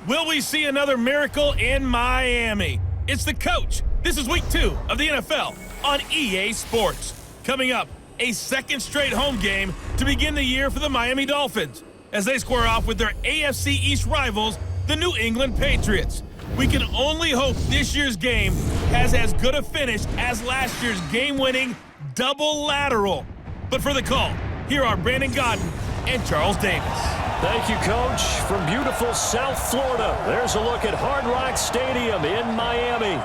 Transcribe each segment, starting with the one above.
Will we see another miracle in Miami? It's the coach. This is week 2 of the NFL on EA Sports. Coming up, a second straight home game to begin the year for the Miami Dolphins as they square off with their AFC East rivals, the New England Patriots. We can only hope this year's game has as good a finish as last year's game-winning double lateral. But for the call, here are Brandon Godden and Charles Davis. Thank you, Coach. From beautiful South Florida, there's a look at Hard Rock Stadium in Miami.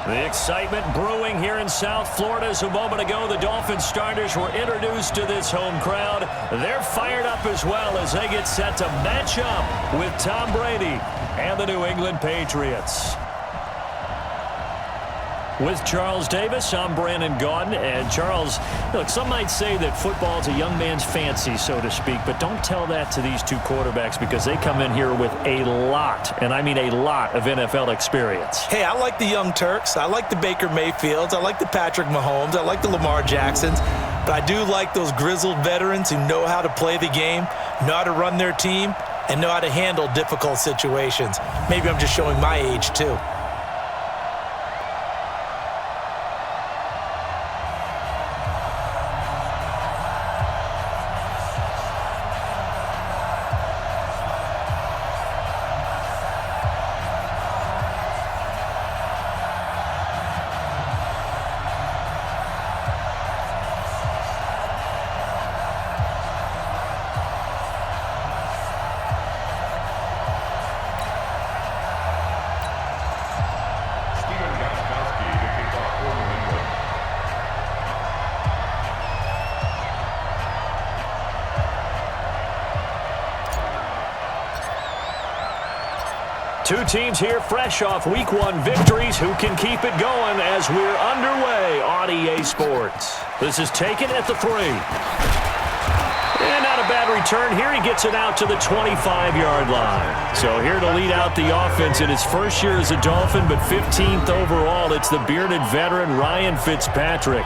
The excitement brewing here in South Florida as a moment ago the Dolphins starters were introduced to this home crowd. They're fired up as well as they get set to match up with Tom Brady and the New England Patriots. With Charles Davis, I'm Brandon Gaudin. And Charles, look, some might say that football is a young man's fancy, so to speak, but don't tell that to these two quarterbacks because they come in here with a lot, and I mean a lot, of NFL experience. Hey, I like the young Turks. I like the Baker Mayfields. I like the Patrick Mahomes. I like the Lamar Jacksons. But I do like those grizzled veterans who know how to play the game, know how to run their team, and know how to handle difficult situations. Maybe I'm just showing my age, too. Two teams here fresh off Week 1 victories. Who can keep it going as we're underway on EA Sports? This is taken at the 3. And not a bad return here. He gets it out to the 25-yard line. So here to lead out the offense in his first year as a Dolphin, but 15th overall, it's the bearded veteran Ryan Fitzpatrick.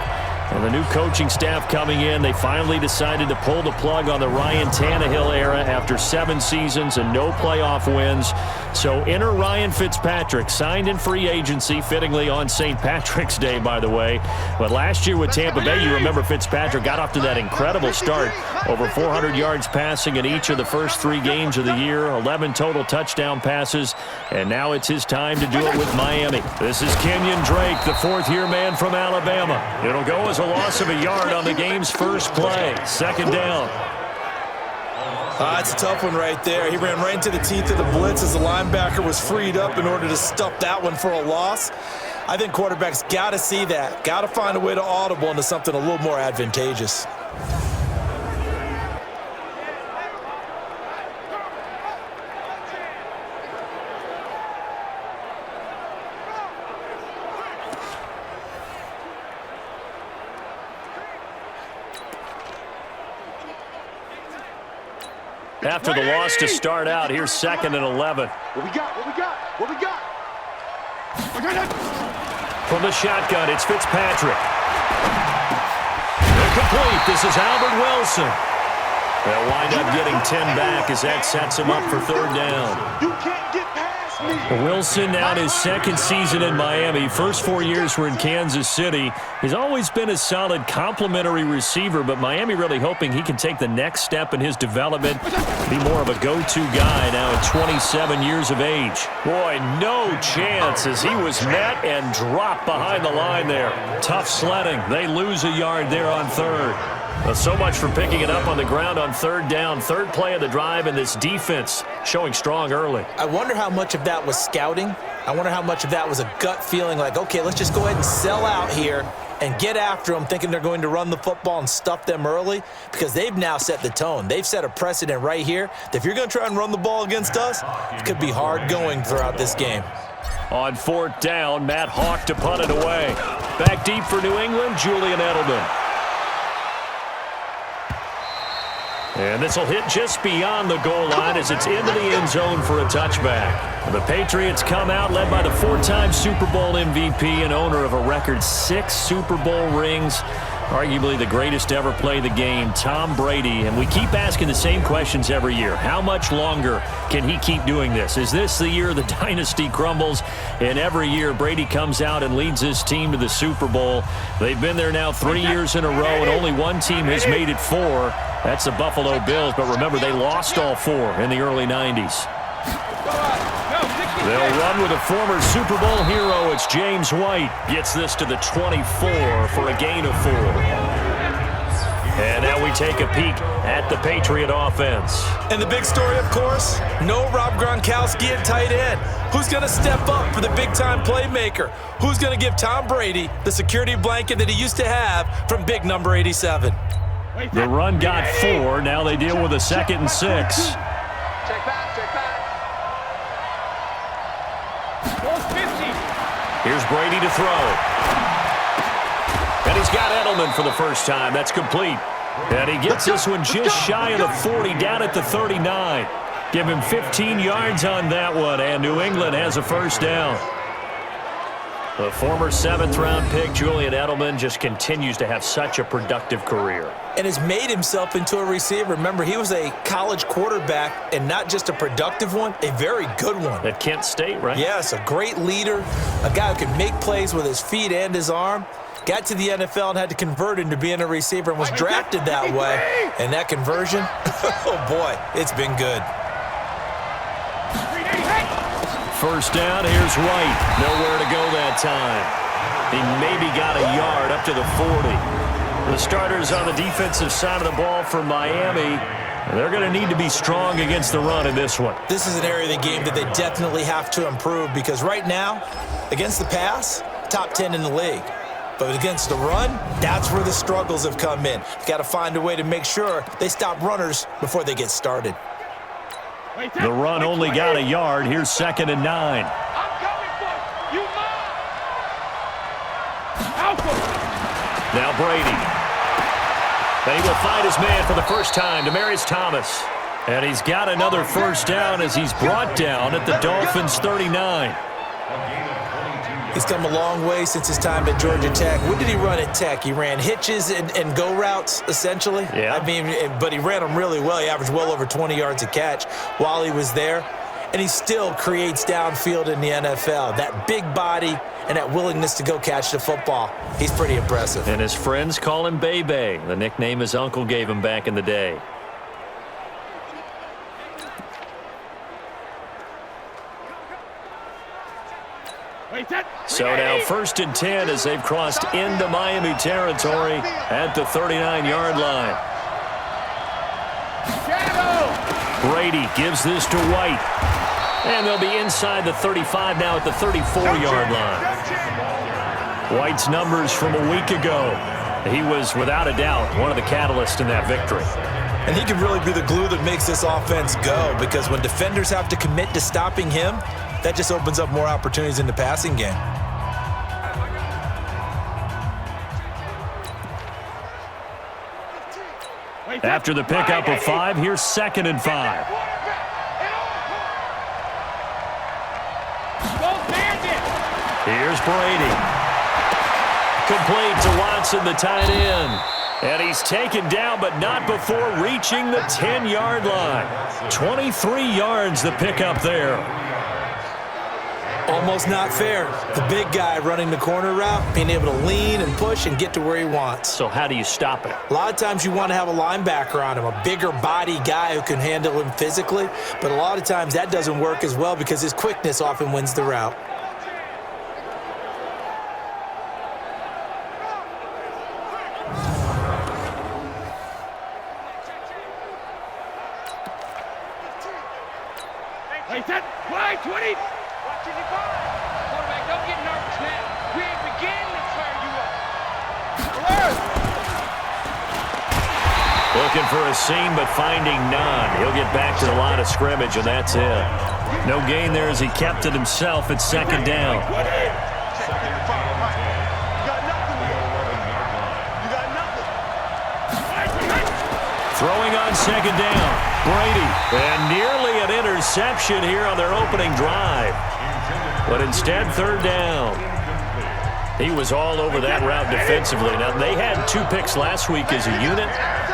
And the new coaching staff coming in, they finally decided to pull the plug on the Ryan Tannehill era after 7 seasons and no playoff wins. So enter Ryan Fitzpatrick, signed in free agency, fittingly on St. Patrick's Day, by the way. But last year with Tampa Bay, you remember Fitzpatrick got off to that incredible start. Over 400 yards passing in each of the first 3 games of the year, 11 total touchdown passes, and now it's his time to do it with Miami. This is Kenyon Drake, the 4th-year man from Alabama. It'll go as a loss of a yard on the game's first play. Second down. It's a tough one right there. He ran right into the teeth of the blitz as the linebacker was freed up in order to stuff that one for a loss. I think quarterbacks got to see that. Got to find a way to audible into something a little more advantageous. After the loss to start out, here's 2nd and 11. What we got? What we got? What we got? From the shotgun, it's Fitzpatrick. Incomplete. This is Albert Wilson. They'll wind up getting 10 back as that sets him up for 3rd down. You can't get past me. Wilson now in his 2nd season in Miami. First 4 years were in Kansas City. He's always been a solid complementary receiver, but Miami really hoping he can take the next step in his development, be more of a go-to guy now at 27 years of age. Boy, no chance as he was met and dropped behind the line there. Tough sledding. They lose a yard there on 3rd. Well, so much for picking it up on the ground on 3rd down. 3rd play of the drive, and this defense showing strong early. I wonder how much of that was scouting. I wonder how much of that was a gut feeling like, okay, let's just go ahead and sell out here and get after them, thinking they're going to run the football and stuff them early, because they've now set the tone. They've set a precedent right here that if you're going to try and run the ball against us, it could be hard going throughout this game. On 4th down, Matt Hawk to punt it away. Back deep for New England, Julian Edelman. And this will hit just beyond the goal line as it's into the end zone for a touchback. The Patriots come out led by the 4-time Super Bowl MVP and owner of a record 6 Super Bowl rings. Arguably the greatest to ever play the game, Tom Brady. And we keep asking the same questions every year. How much longer can he keep doing this? Is this the year the dynasty crumbles? And every year Brady comes out and leads his team to the Super Bowl. They've been there now 3 years in a row, and only one team has made it 4. That's the Buffalo Bills. But remember, they lost all 4 in the early 90s. They'll run with a former Super Bowl hero. It's James White. Gets this to the 24 for a gain of 4. And now we take a peek at the Patriot offense. And the big story, of course, no Rob Gronkowski at tight end. Who's going to step up for the big-time playmaker? Who's going to give Tom Brady the security blanket that he used to have from big number 87? The run got 4. Now they deal with a 2nd and 6. Check back. Here's Brady to throw. And he's got Edelman for the first time. That's complete. And he gets this one just shy of the 40, down at the 39. Give him 15 yards on that one, and New England has a first down. The former 7th-round pick, Julian Edelman, just continues to have such a productive career. And has made himself into a receiver. Remember, he was a college quarterback, and not just a productive one, a very good one. At Kent State, right? Yes, a great leader, a guy who can make plays with his feet and his arm. Got to the NFL and had to convert into being a receiver and was drafted that way. And that conversion, oh boy, it's been good. First down, here's White. Nowhere to go that time. He maybe got a yard up to the 40. The starters on the defensive side of the ball for Miami, they're going to need to be strong against the run in this one. This is an area of the game that they definitely have to improve, because right now, against the pass, top 10 in the league. But against the run, that's where the struggles have come in. You've got to find a way to make sure they stop runners before they get started. The run only got a yard. Here's 2nd and 9. I'm coming for you. Now Brady. And he will find his man for the first time, Demaryius Thomas. And he's got another first down as he's brought down at the Dolphins' 39. He's come a long way since his time at Georgia Tech. What did he run at Tech? He ran hitches and go routes, essentially. Yeah. I mean, but he ran them really well. He averaged well over 20 yards a catch while he was there. And he still creates downfield in the NFL. That big body and that willingness to go catch the football. He's pretty impressive. And his friends call him Bebe, the nickname his uncle gave him back in the day. So now 1st and 10 as they've crossed into Miami territory at the 39-yard line. Brady gives this to White. And they'll be inside the 35 now at the 34-yard line. White's numbers from a week ago. He was, without a doubt, one of the catalysts in that victory. And he can really be the glue that makes this offense go, because when defenders have to commit to stopping him, that just opens up more opportunities in the passing game. After the pickup of 5, here's 2nd and 5. Here's Brady. Complete to Watson, the tight end. And he's taken down, but not before reaching the 10-yard line. 23 yards the pickup there. Almost not fair. The big guy running the corner route, being able to lean and push and get to where he wants. So how do you stop it? A lot of times you want to have a linebacker on him, a bigger body guy who can handle him physically, but a lot of times that doesn't work as well because his quickness often wins the route. Play 20. Quarterback, don't get nervous now. We ain't beginning to tear you up. Looking for a seam, but finding none. He'll get back to the line of scrimmage, and that's it. No gain there as he kept it himself at 2nd down. Throwing on 2nd down, Brady. And nearly an interception here on their opening drive. But instead, 3rd down. He was all over that route defensively. Now, they had 2 picks last week as a unit.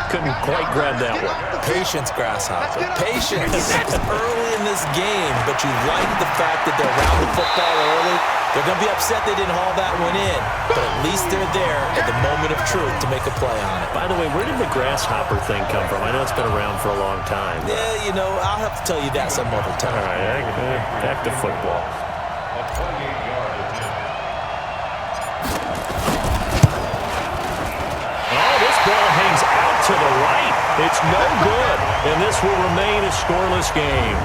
Couldn't quite grab that one. Patience, Grasshopper. Patience. It's early in this game, but you like the fact that they're around the football early. They're going to be upset they didn't haul that one in, but at least they're there at the moment of truth to make a play on it. By the way, where did the grasshopper thing come from? I know it's been around for a long time. Yeah, you know, I'll have to tell you that some other time. All right, back to football. Oh, this ball hangs out to the right. It's no good, and this will remain a scoreless game.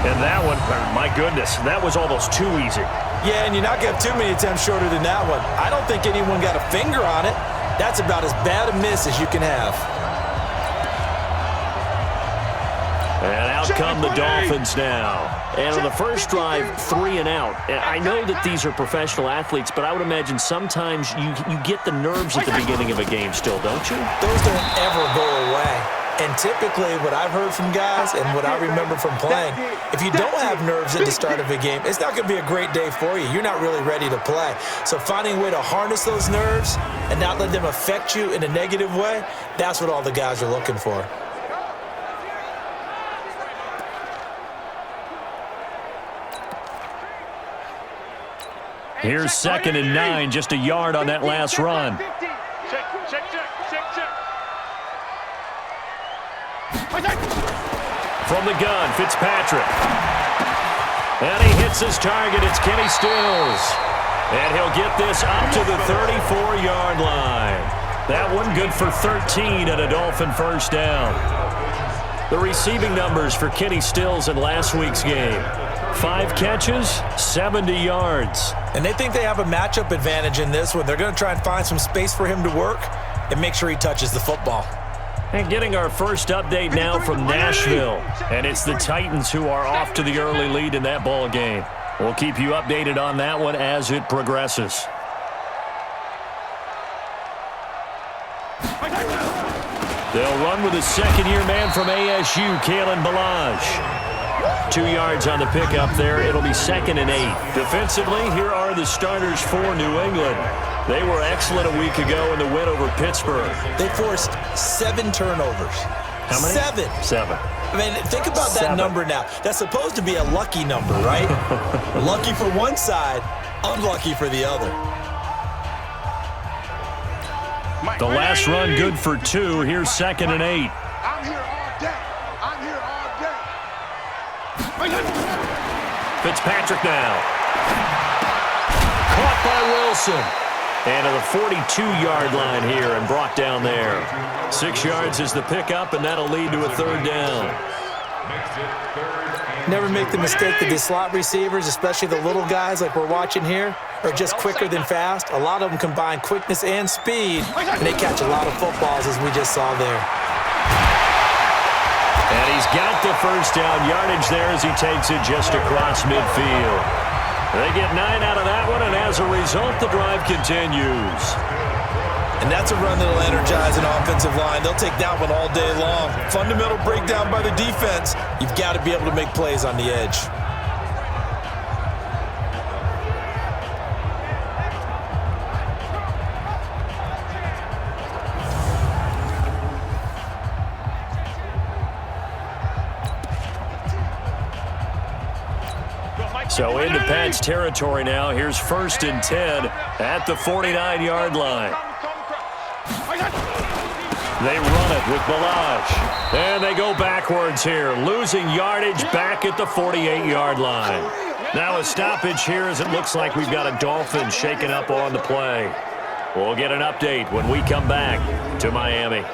And that one, my goodness, that was almost too easy. Yeah, and you're not going to have too many attempts shorter than that one. I don't think anyone got a finger on it. That's about as bad a miss as you can have. And out come the Dolphins now. And on the first drive, 3 and out. And I know that these are professional athletes, but I would imagine sometimes you get the nerves at the beginning of a game still, don't you? Those don't ever go away. And typically, what I've heard from guys and what I remember from playing, if you don't have nerves at the start of a game, it's not going to be a great day for you. You're not really ready to play. So finding a way to harness those nerves and not let them affect you in a negative way, that's what all the guys are looking for. Here's 2nd and 9, just a yard on that last run. From the gun, Fitzpatrick. And he hits his target. It's Kenny Stills. And he'll get this up to the 34-yard line. That one good for 13 and a Dolphin first down. The receiving numbers for Kenny Stills in last week's game. 5 catches, 70 yards. And they think they have a matchup advantage in this one. They're going to try and find some space for him to work and make sure he touches the football. And getting our first update now from Nashville. And it's the Titans who are off to the early lead in that ball game. We'll keep you updated on that one as it progresses. They'll run with a second-year man from ASU, Kalen Ballage. 2 yards on the pickup there. It'll be 2nd and 8. Defensively, here are the starters for New England. They were excellent a week ago in the win over Pittsburgh. They forced 7 turnovers. How many? 7. I mean, think about that number now. That's supposed to be a lucky number, right? Lucky for one side, unlucky for the other. The last run good for 2. Here's 2nd and 8. I'm here all day. I'm here all day. Fitzpatrick now. Caught by Wilson. And to the 42-yard line here and brought down there. 6 yards is the pickup, and that'll lead to a 3rd down. Never make the mistake that the slot receivers, especially the little guys like we're watching here, are just quicker than fast. A lot of them combine quickness and speed, and they catch a lot of footballs, as we just saw there. And he's got the first down yardage there as he takes it just across midfield. They get 9 out of that one, and as a result, the drive continues. And that's a run that'll energize an offensive line. They'll take that one all day long. Fundamental breakdown by the defense. You've got to be able to make plays on the edge. So into Pat's territory now. Here's 1st and 10 at the 49-yard line. They run it with Ballage. And they go backwards here, losing yardage back at the 48-yard line. Now a stoppage here as it looks like we've got a Dolphin shaken up on the play. We'll get an update when we come back to Miami.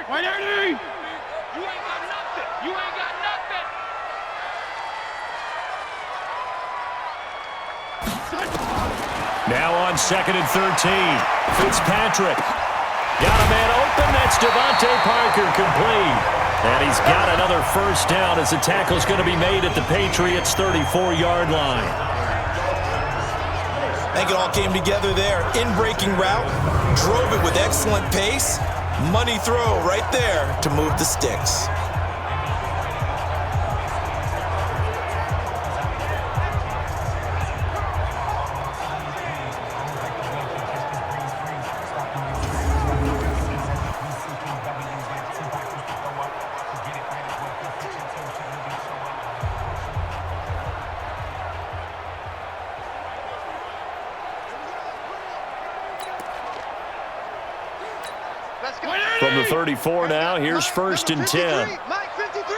You ain't got nothing. You ain't got nothing. Now on 2nd and 13. Fitzpatrick. Got a man open. That's Devontae Parker complete. And he's got another first down as the tackle's going to be made at the Patriots' 34-yard line. I think it all came together there. In-breaking route, drove it with excellent pace. Money throw right there to move the sticks. From the 34 now, here's 1st and 10. Mike 53.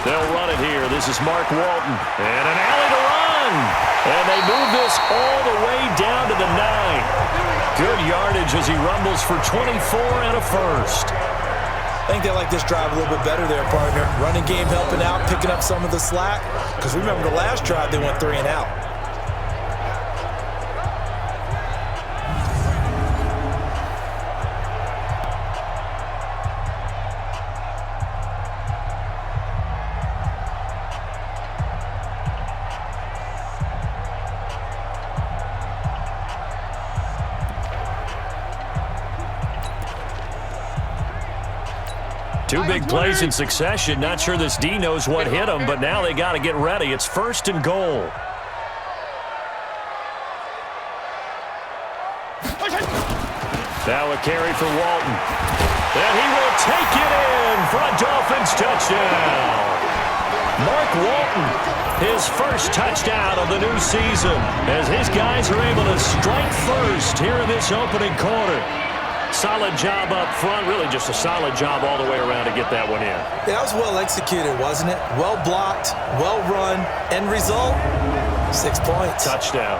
They'll run it here. This is Mark Walton. And an alley to run. And they move this all the way down to the 9. Good yardage as he rumbles for 24 and a first. I think they like this drive a little bit better there, partner. Running game helping out, picking up some of the slack. Because remember the last drive, they went 3 and out. Two big plays in succession. Not sure this D knows what hit him, but now they got to get ready. It's 1st and goal. Now a carry for Walton. And he will take it in for a Dolphins touchdown. Mark Walton, his first touchdown of the new season, as his guys are able to strike first here in this opening quarter. Solid job up front, really just a solid job all the way around to get that one in. That was well executed, wasn't it? Well blocked, well run. End result, 6 points. Touchdown.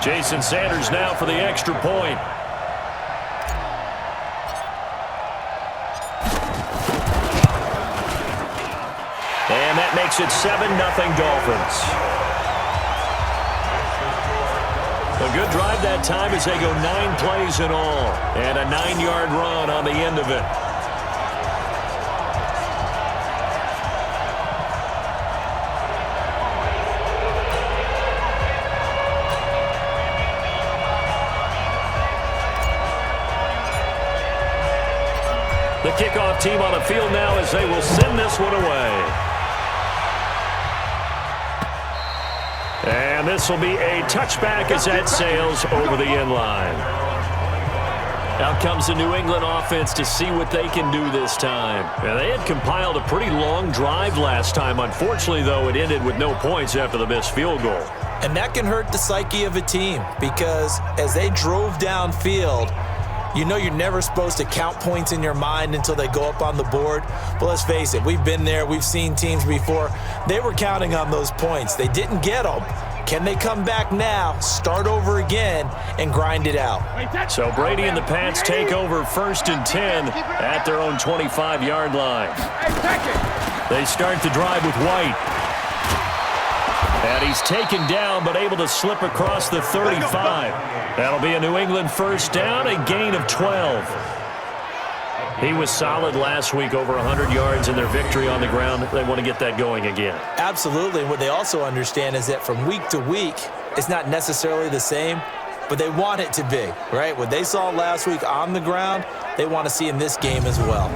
Jason Sanders now for the extra point. And that makes it 7-0 Dolphins. A good drive that time as they go 9 plays in all. And a 9-yard run on the end of it. The kickoff team on the field now as they will send this one away. And this will be a touchback as that sails over the end line. Out comes the New England offense to see what they can do this time. And they had compiled a pretty long drive last time. Unfortunately, though, it ended with no points after the missed field goal. And that can hurt the psyche of a team because as they drove downfield, you know you're never supposed to count points in your mind until they go up on the board. But let's face it, we've been there. We've seen teams before. They were counting on those points. They didn't get them. Can they come back now, start over again, and grind it out? So Brady and the Pats take over 1st and 10 at their own 25-yard line. They start the drive with White. And he's taken down, but able to slip across the 35. That'll be a New England first down, a gain of 12. He was solid last week, over 100 yards in their victory on the ground. They want to get that going again. Absolutely. And what they also understand is that from week to week, it's not necessarily the same, but they want it to be, right? What they saw last week on the ground, they want to see in this game as well.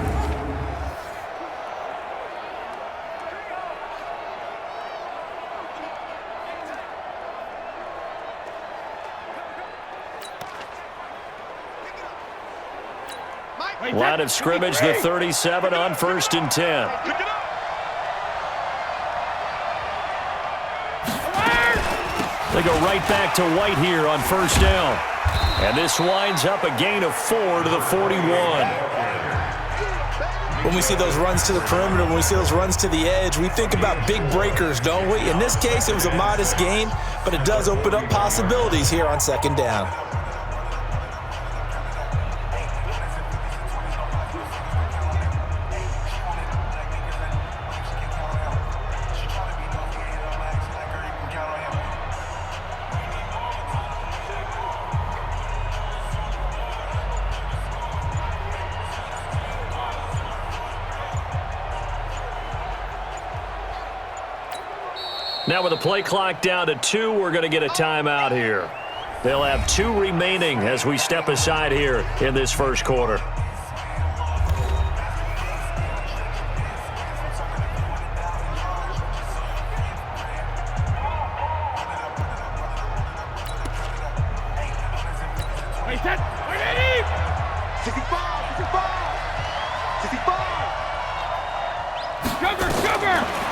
Line of scrimmage, the 37 on 1st and 10. They go right back to White here on 1st down. And this winds up a gain of 4 to the 41. When we see those runs to the perimeter, when we see those runs to the edge, we think about big breakers, don't we? In this case, it was a modest gain, but it does open up possibilities here on 2nd down. Now with the play clock down to 2, we're going to get a timeout here. They'll have 2 remaining as we step aside here in this first quarter.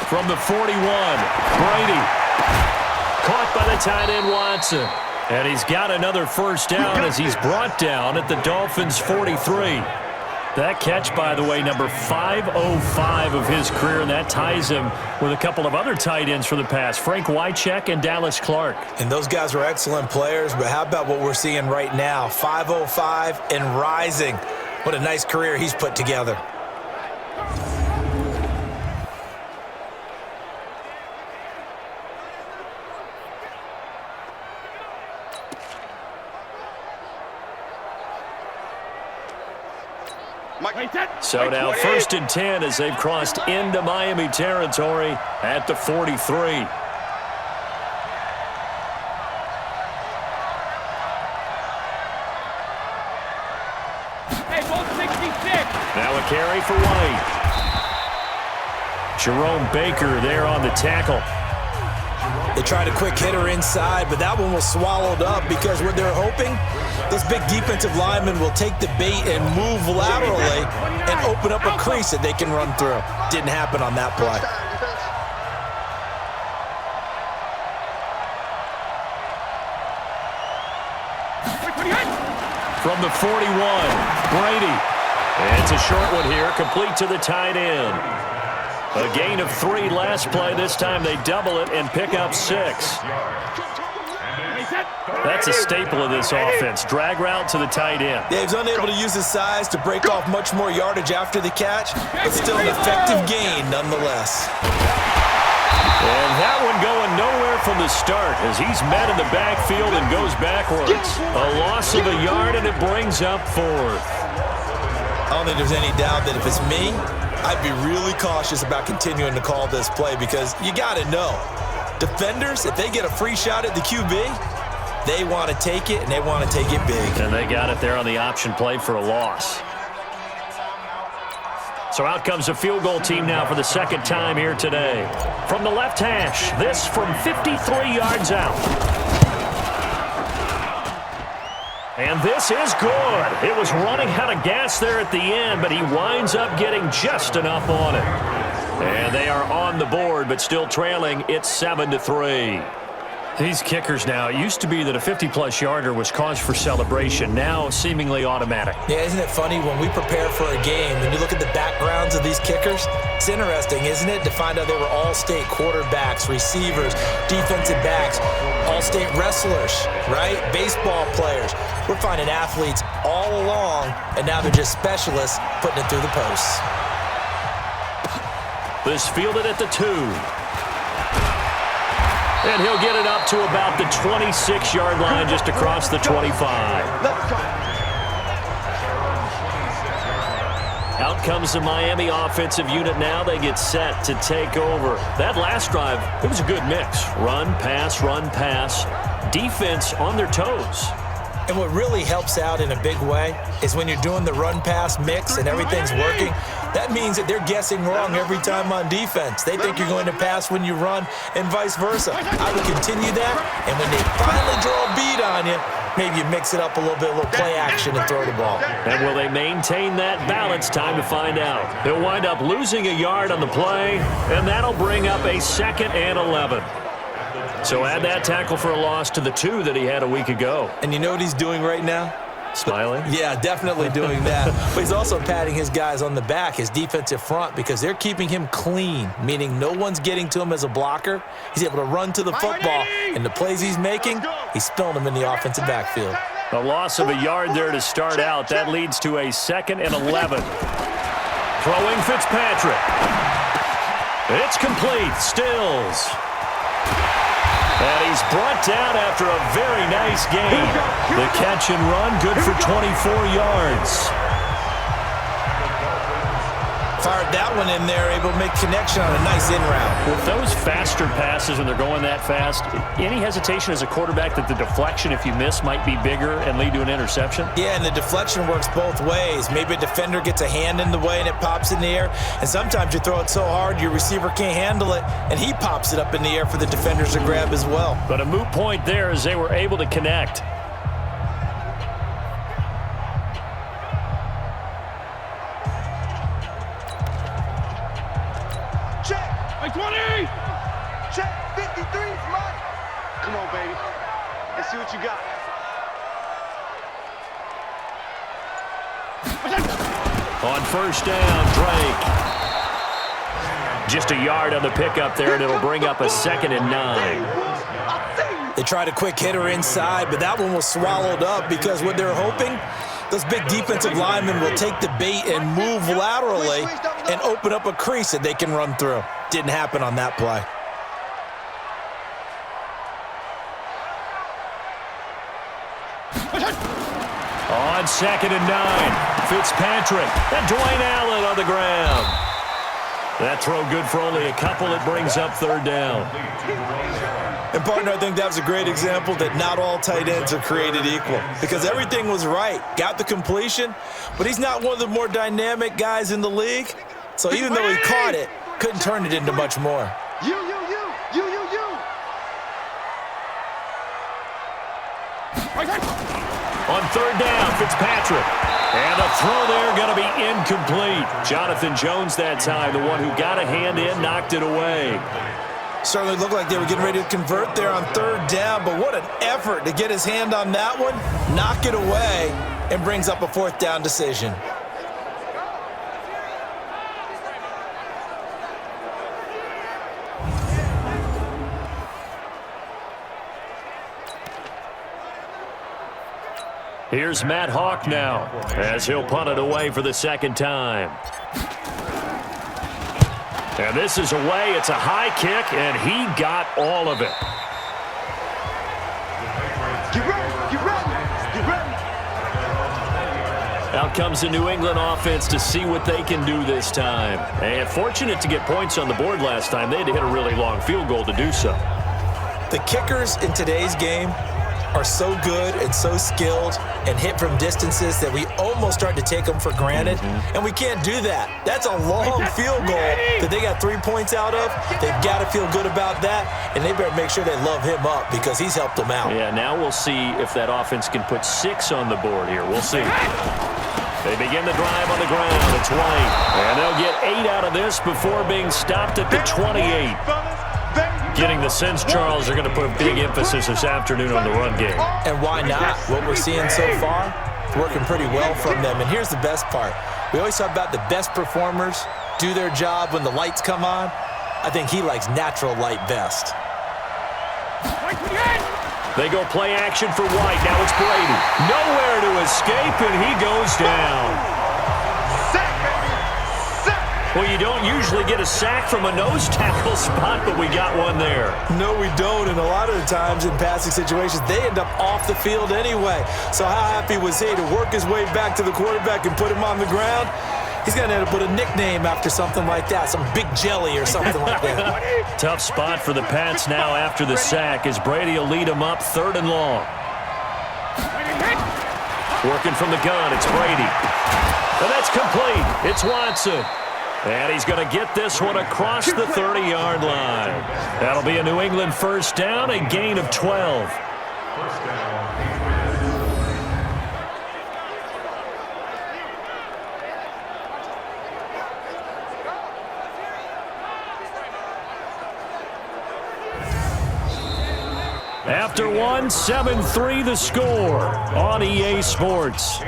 From the 41, Brady. Caught by the tight end, Watson. And he's got another first down as he's brought down at the Dolphins' 43. That catch, by the way, number 505 of his career, and that ties him with a couple of other tight ends for the past, Frank Wycheck and Dallas Clark. And those guys are excellent players, but how about what we're seeing right now? 505 and rising. What a nice career he's put together. So now 1st and 10 as they've crossed into Miami territory at the 43. Hey, ball 66. Now a carry for White. Jerome Baker there on the tackle. They tried a quick hitter inside, but that one was swallowed up because what they're hoping, this big defensive lineman will take the bait and move laterally and open up a crease that they can run through. Didn't happen on that play. From the 41, Brady. It's a short one here, complete to the tight end. A gain of 3 last play. This time they double it and pick up 6. That's a staple of this offense. Drag route to the tight end. Yeah, he's unable to use his size to break off much more yardage after the catch, but still an effective gain nonetheless. And that one going nowhere from the start as he's met in the backfield and goes backwards. A loss of a yard, and it brings up 4th. I don't think there's any doubt that if it's me, I'd be really cautious about continuing to call this play because you got to know, defenders, if they get a free shot at the QB, they want to take it, and they want to take it big. And they got it there on the option play for a loss. So out comes a field goal team now for the second time here today. From the left hash, this from 53 yards out. And this is good. It was running out of gas there at the end, but he winds up getting just enough on it. And they are on the board, but still trailing. It's 7-3. These kickers now, it used to be that a 50-plus yarder was cause for celebration. Now seemingly automatic. Yeah, isn't it funny when we prepare for a game, when you look at the backgrounds of these kickers, it's interesting, isn't it, to find out they were all-state quarterbacks, receivers, defensive backs, all-state wrestlers, right? Baseball players. We're finding athletes all along, and now they're just specialists putting it through the posts. This fielded at the 2. And he'll get it up to about the 26-yard line, just across the 25. Out comes the Miami offensive unit now. They get set to take over. That last drive, it was a good mix. Run, pass, defense on their toes. And what really helps out in a big way is when you're doing the run-pass mix and everything's working, that means that they're guessing wrong every time on defense. They think you're going to pass when you run and vice versa. I would continue that, and when they finally draw a bead on you, maybe you mix it up a little bit, a little play action and throw the ball. And will they maintain that balance? Time to find out. They'll wind up losing a yard on the play, and that'll bring up a 2nd and 11. So add that tackle for a loss to the 2 that he had a week ago. And you know what he's doing right now? Smiling? Yeah, definitely doing that. But he's also patting his guys on the back, his defensive front, because they're keeping him clean, meaning no one's getting to him as a blocker. He's able to run to the football, and the plays he's making, he's filling them in the offensive backfield. A loss of a yard there to start out. That leads to a 2nd and 11. Throwing Fitzpatrick. It's complete. Stills. And he's brought down after a very nice gain. The catch and run, good for 24 yards. fired that one in there, able to make connection on a nice in route. With those faster passes when they're going that fast, any hesitation as a quarterback that the deflection, if you miss, might be bigger and lead to an interception? Yeah, and the deflection works both ways. Maybe a defender gets a hand in the way and it pops in the air, and sometimes you throw it so hard your receiver can't handle it, and he pops it up in the air for the defenders to grab as well. But a moot point there as they were able to connect. Check! 20! Check! 53 is mine! Come on, baby. Let's see what you got. On first down, Drake. Just a yard on the pickup there, and it'll bring up a 2nd and 9. They tried a quick hitter inside, but that one was swallowed up because what they're hoping, those big defensive linemen will take the bait and move laterally and open up a crease that they can run through. Didn't happen on that play. On 2nd and 9, Fitzpatrick and Dwayne Allen on the ground. That throw good for only a couple. It brings up 3rd down. And, partner, I think that was a great example that not all tight ends are created equal because everything was right. Got the completion, but he's not one of the more dynamic guys in the league. So even though he caught it, couldn't turn it into much more. You. On 3rd down, Fitzpatrick. And the throw there going to be incomplete. Jonathan Jones that time, the one who got a hand in, knocked it away. Certainly looked like they were getting ready to convert there on 3rd down, but what an effort to get his hand on that one, knock it away, and brings up a 4th down decision. Here's Matt Hawk now as he'll punt it away for the 2nd time. And this is away. It's a high kick, and he got all of it. Get ready. Out comes the New England offense to see what they can do this time. And fortunate to get points on the board last time. They had to hit a really long field goal to do so. The kickers in today's game are so good and so skilled and hit from distances that we almost start to take them for granted, and we can't do that. That's a long field goal that they got 3 points out of. They've got to feel good about that, and they better make sure they love him up because he's helped them out. Yeah, now we'll see if that offense can put 6 on the board here. We'll see. They begin the drive on the ground. It's White, and they'll get 8 out of this before being stopped at the 28. Getting the sense, Charles, they're going to put a big emphasis this afternoon on the run game. And why not? What we're seeing so far, working pretty well from them. And here's the best part. We always talk about the best performers do their job when the lights come on. I think he likes natural light best. They go play action for White. Now it's Brady. Nowhere to escape, and he goes down. Well, you don't usually get a sack from a nose tackle spot, but we got one there. No, we don't, and a lot of the times in passing situations, they end up off the field anyway. So how happy was he to work his way back to the quarterback and put him on the ground? He's going to end up with a nickname after something like that, some big jelly or something like that. Tough spot for the Pats now after the sack as Brady will lead them up 3rd and long. Working from the gun, it's Brady. And that's complete. It's Watson. And he's going to get this one across the 30-yard line. That'll be a New England 1st down, a gain of 12. After one, 7-3 the score on EA Sports.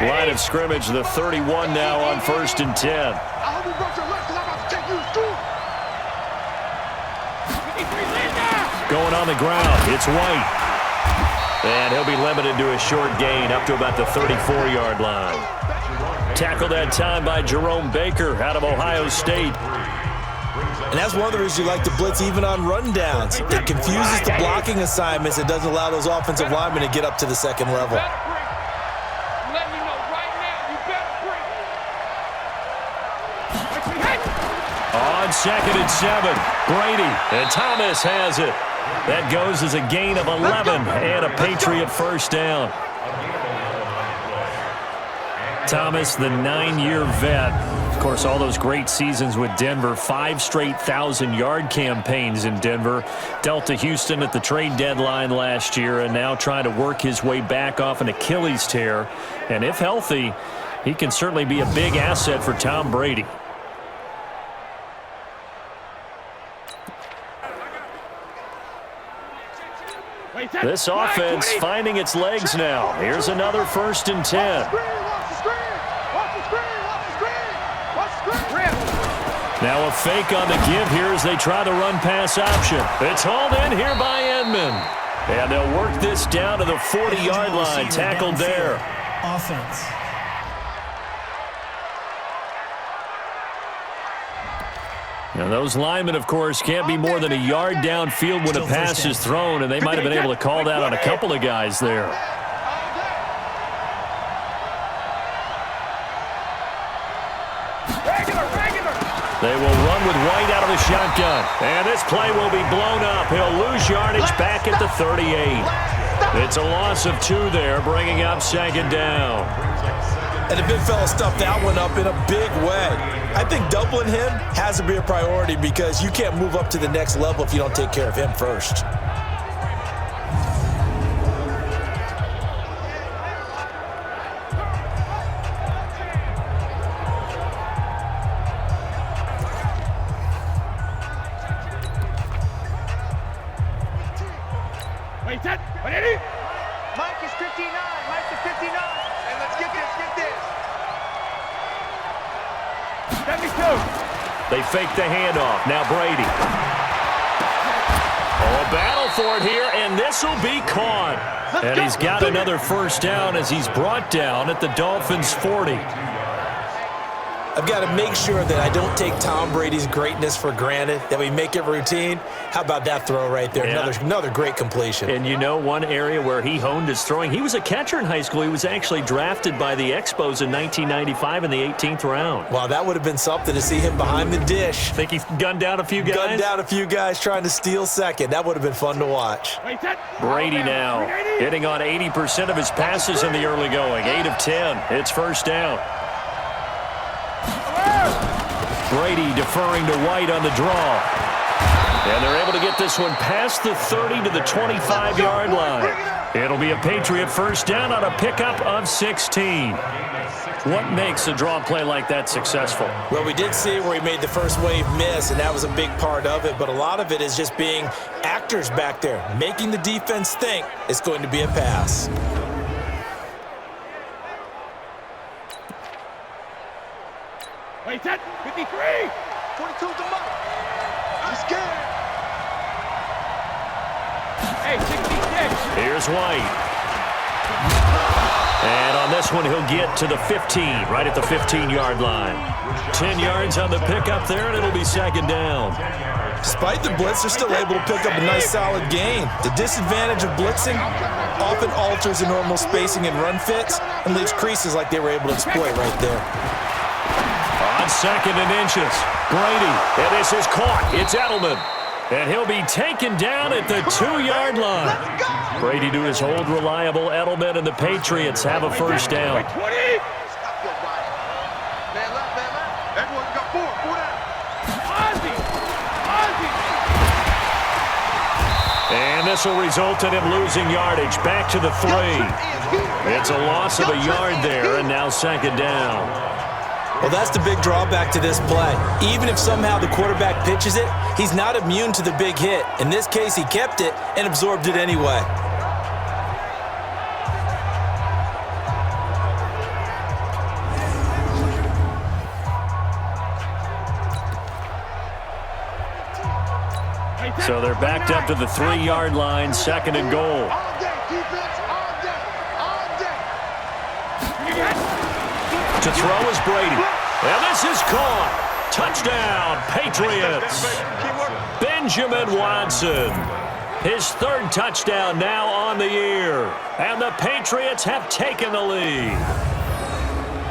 Line of scrimmage, the 31 now on 1st and 10. I hope you broke your leg because I'm about to take you to school. Going on the ground, it's White. And he'll be limited to a short gain up to about the 34-yard line. Tackled that time by Jerome Baker out of Ohio State. And that's one of the reasons you like to blitz even on rundowns. It confuses the blocking assignments. It doesn't allow those offensive linemen to get up to the second level. On 2nd and 7, Brady, and Thomas has it. That goes as a gain of 11 and a Patriot first down. Thomas, the 9-year vet. Of course, all those great seasons with Denver, 5 straight 1,000-yard campaigns in Denver. Dealt to Houston at the trade deadline last year and now trying to work his way back off an Achilles tear. And if healthy, he can certainly be a big asset for Tom Brady. This offense finding its legs now. Here's another 1st and 10. Now a fake on the give here as they try the run-pass option. It's hauled in here by Edmond. And they'll work this down to the 40-yard line. Tackled there. Offense. Now those linemen, of course, can't be more than a yard downfield when a pass is thrown, and they might have been able to call that on a couple of guys there. They will run with White out of the shotgun. And this play will be blown up. He'll lose yardage back at the 38. It's a loss of 2 there, bringing up 2nd down. And the big fella stuffed that one up in a big way. I think doubling him has to be a priority because you can't move up to the next level if you don't take care of him first. Mike is 59. Mike is 59. And let's get this. Get this. 72. They fake the handoff. Now Brady. Oh, a battle for it here, and this will be caught. And he's got another first down as he's brought down at the Dolphins' 40. I've got to make sure that I don't take Tom Brady's greatness for granted, that we make it routine. How about that throw right there? Yeah. Another great completion. And you know one area where he honed his throwing, he was a catcher in high school. He was actually drafted by the Expos in 1995 in the 18th round. Wow, that would have been something to see him behind the dish. Think he gunned down a few guys? Gunned down a few guys trying to steal second. That would have been fun to watch. Brady now hitting on 80% of his passes in the early going. 8 of 10. It's first down. Brady deferring to White on the draw. And they're able to get this one past the 30 to the 25-yard line. It'll be a Patriot first down on a pickup of 16. What makes a draw play like that successful? Well, we did see where he made the first wave miss, and that was a big part of it. But a lot of it is just being actors back there, making the defense think it's going to be a pass. Wait, 10, 53. 22 to Mike. I'm scared. Hey, 66. Here's White. And on this one, he'll get to the 15, right at the 15-yard line. 10 yards on the pickup there, and it'll be 2nd down. Despite the blitz, they're still able to pick up a nice, solid gain. The disadvantage of blitzing often alters the normal spacing and run fits and leaves creases like they were able to exploit right there. On 2nd and inches, Brady, and this is caught. It's Edelman, and he'll be taken down at the 2-yard line. Brady to his old reliable Edelman, and the Patriots have a first down. Stop your body. Man left, man left. Everyone got 4. 4 down. Ozzy. And this will result in him losing yardage back to the 3. It's a loss of a yard there, and now 2nd down. Well, that's the big drawback to this play. Even if somehow the quarterback pitches it, he's not immune to the big hit. In this case, he kept it and absorbed it anyway. So they're backed up to the 3-yard line, 2nd and goal. To To throw is Brady. And this is caught. Touchdown, Patriots. Benjamin Watson. His third touchdown now on the year. And the Patriots have taken the lead.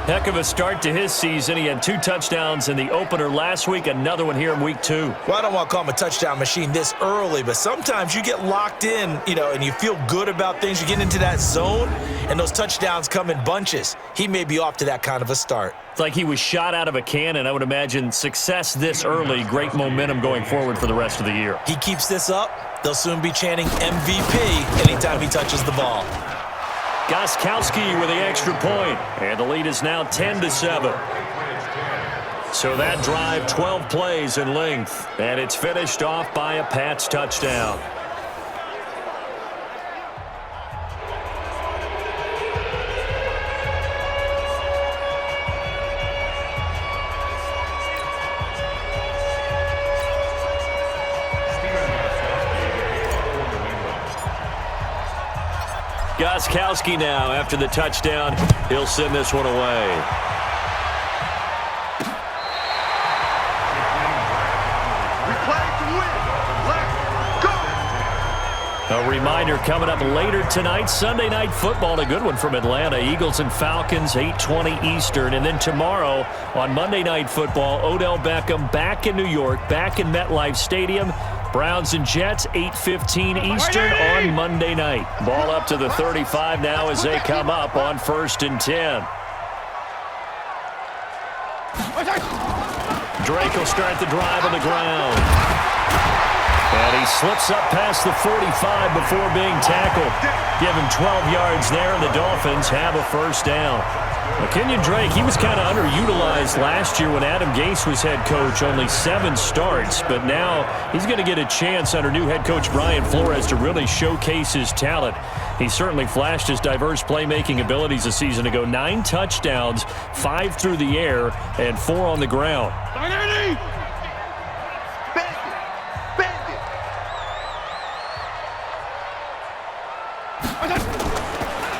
Heck of a start to his season. He had 2 touchdowns in the opener last week, another one here in week 2. Well, I don't want to call him a touchdown machine this early, but sometimes you get locked in, and you feel good about things. You get into that zone, and those touchdowns come in bunches. He may be off to that kind of a start. It's like he was shot out of a cannon. I would imagine success this early, great momentum going forward for the rest of the year. He keeps this up, they'll soon be chanting MVP anytime he touches the ball. Gostkowski with the extra point, and the lead is now 10-7. So that drive, 12 plays in length, and it's finished off by a Pats touchdown. Gostkowski now, after the touchdown, he'll send this one away. We play to win. Let's go. A reminder coming up later tonight, Sunday Night Football, a good one from Atlanta. Eagles and Falcons, 8:20 Eastern. And then tomorrow on Monday Night Football, Odell Beckham back in New York, back in MetLife Stadium. Browns and Jets, 8:15 Eastern on Monday night. Ball up to the 35 now as they come up on 1st and 10. Drake will start the drive on the ground. And he slips up past the 45 before being tackled. Give him 12 yards there, and the Dolphins have a first down. Kenyon Drake, he was kind of underutilized last year when Adam Gase was head coach, only 7 starts. But now he's going to get a chance under new head coach Brian Flores to really showcase his talent. He certainly flashed his diverse playmaking abilities a season ago. 9 touchdowns, 5 through the air, and 4 on the ground.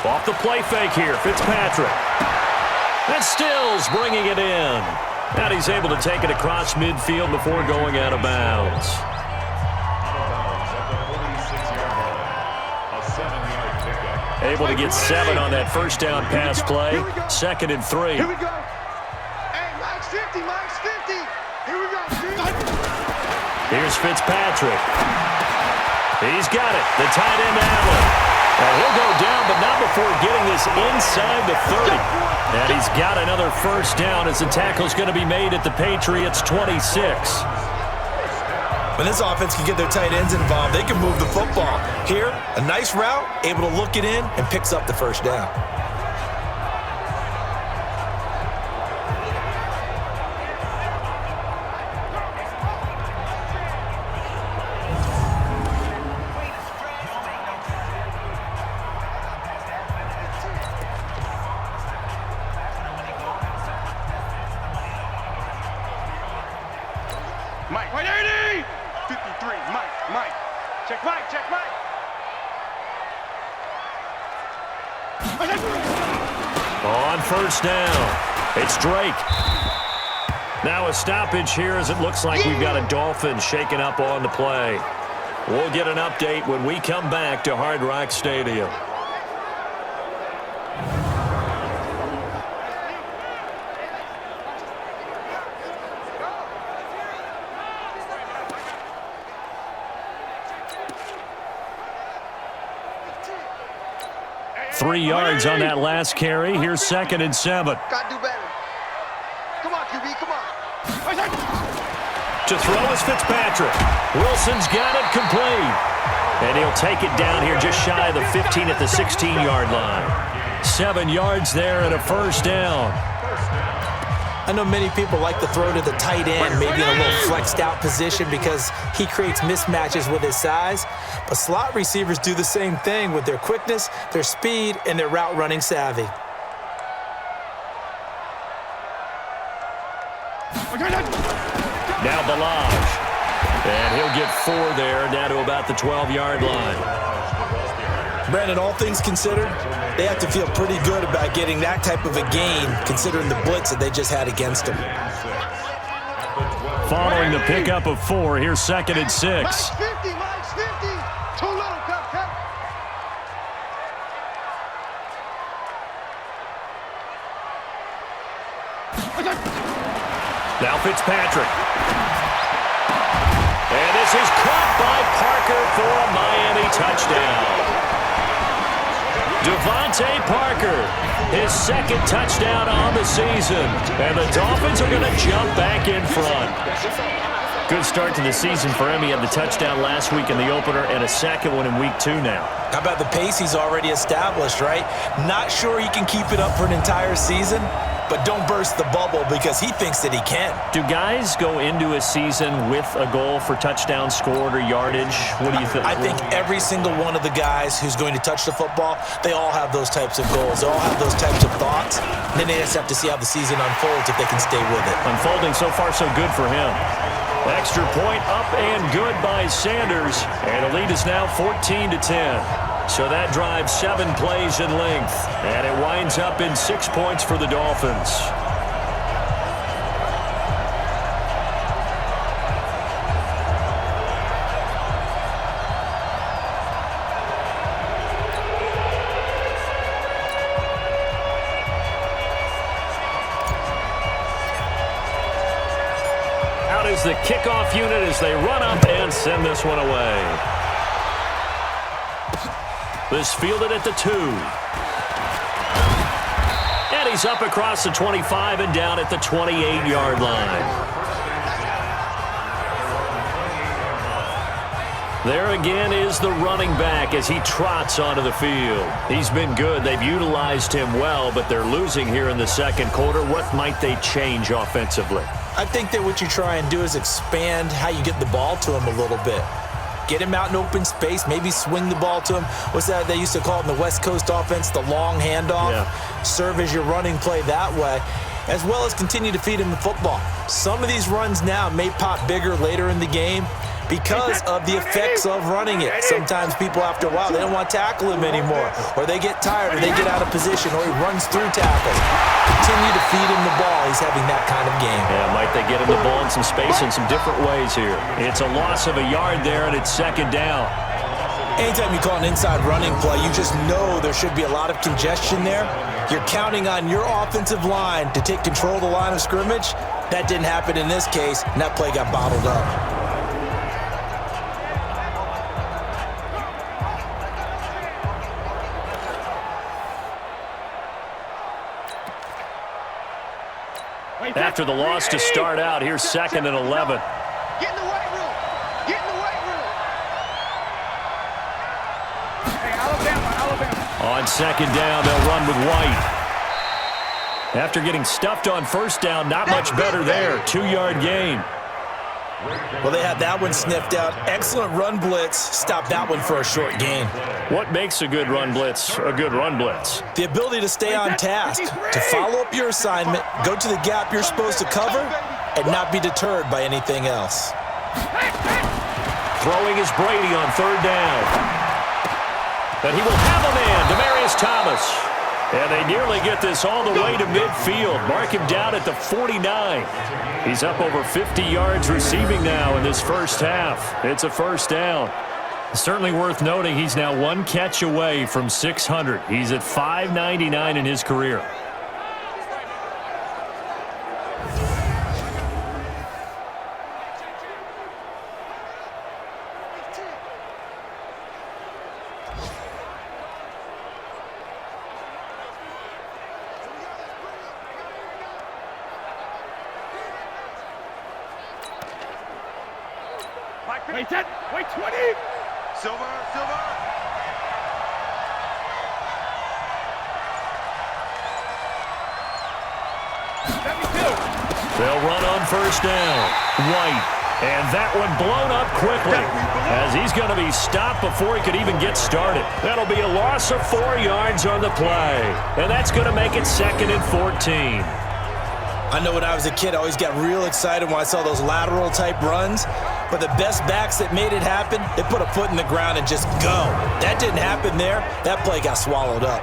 Off the play fake here, Fitzpatrick. And Stills bringing it in. And he's able to take it across midfield before going out of bounds. Able to get 7 on that first down pass play. 2nd and 3. Here we go. Hey, Mike's 50, Mike's 50. Here we go. Here's Fitzpatrick. He's got it. The tight end Allen. And he'll go down, but not before getting this inside the 30. And he's got another first down as the tackle's going to be made at the Patriots' 26. When this offense can get their tight ends involved, they can move the football. Here, a nice route, able to look it in, and picks up the first down. Mike. 180. 53. Mike. Check Mike. On first down, it's Drake. Now a stoppage here as it looks like we've got a Dolphin shaken up on the play. We'll get an update when we come back to Hard Rock Stadium. Three yards on that last carry. Here's 2nd and 7. Gotta do better. Come on, QB, come on. To throw is Fitzpatrick. Wilson's got it complete. And he'll take it down here just shy of the 15 at the 16-yard line. 7 yards there and a first down. I know many people like to throw to the tight end, maybe in a little flexed out position because he creates mismatches with his size. But slot receivers do the same thing with their quickness, their speed, and their route running savvy. Now Balaj. And he'll get 4 there, down to about the 12-yard line. Brandon, all things considered, they have to feel pretty good about getting that type of a gain considering the blitz that they just had against them. Following the pickup of 4, here's 2nd and 6. Mike's 50, Mike's 50. Too little, cut. Now Fitzpatrick. And this is caught by Parker for a Miami touchdown. Devontae Parker, his 2nd touchdown on the season. And the Dolphins are going to jump back in front. Good start to the season for him. He had the touchdown last week in the opener and a 2nd one in week 2 now. How about the pace he's already established, right? Not sure he can keep it up for an entire season, but don't burst the bubble because he thinks that he can. Do guys go into a season with a goal for touchdown scored or yardage? What do you think? I think every single one of the guys who's going to touch the football, they all have those types of goals. They all have those types of thoughts. And then they just have to see how the season unfolds if they can stay with it. Unfolding so far so good for him. Extra point up and good by Sanders. And the lead is now 14-10. So that drives 7 plays in length. And it winds up in 6 points for the Dolphins. Out is the kickoff unit as they run up and send this one away. This fielded at the 2. And he's up across the 25 and down at the 28-yard line. There again is the running back as he trots onto the field. He's been good. They've utilized him well, but they're losing here in the 2nd quarter. What might they change offensively? I think that what you try and do is expand how you get the ball to him a little bit. Get him out in open space, maybe swing the ball to him. What's that they used to call it in the West Coast offense, the long handoff? Yeah. Serve as your running play that way, as well as continue to feed him the football. Some of these runs now may pop bigger later in the game because of the effects of running it. Sometimes people, after a while, they don't want to tackle him anymore, or they get tired, or they get out of position, or he runs through tackles. Continue to feed him the ball. He's having that kind of game. Yeah, might they get him the ball in some space in some different ways here. It's a loss of a yard there, and it's 2nd down. Anytime you call an inside running play, you just know there should be a lot of congestion there. You're counting on your offensive line to take control of the line of scrimmage. That didn't happen in this case, and that play got bottled up. After the loss to start out, here's 2nd and 11. Get in the weight room. Get in the weight room. Hey, Alabama. On 2nd down, they'll run with White. After getting stuffed on 1st down, not much better there. 2-yard gain. Well, they had that one sniffed out. Excellent run blitz. Stopped that one for a short gain. What makes a good run blitz a good run blitz? The ability to stay on task, to follow up your assignment, go to the gap you're supposed to cover, and not be deterred by anything else. Throwing is Brady on 3rd down. But he will have a man, Demaryius Thomas. And they nearly get this all the way to midfield. Mark him down at the 49. He's up over 50 yards receiving now in this first half. It's a 1st down. Certainly worth noting he's now 1 catch away from 600. He's at 599 in his career. Wait, 10. Wait, 20. Silver. They'll run on 1st down. White. And that one blown up quickly as he's going to be stopped before he could even get started. That'll be a loss of 4 yards on the play. And that's going to make it 2nd and 14. I know when I was a kid, I always got real excited when I saw those lateral type runs. But the best backs that made it happen, they put a foot in the ground and just go. That didn't happen there. That play got swallowed up.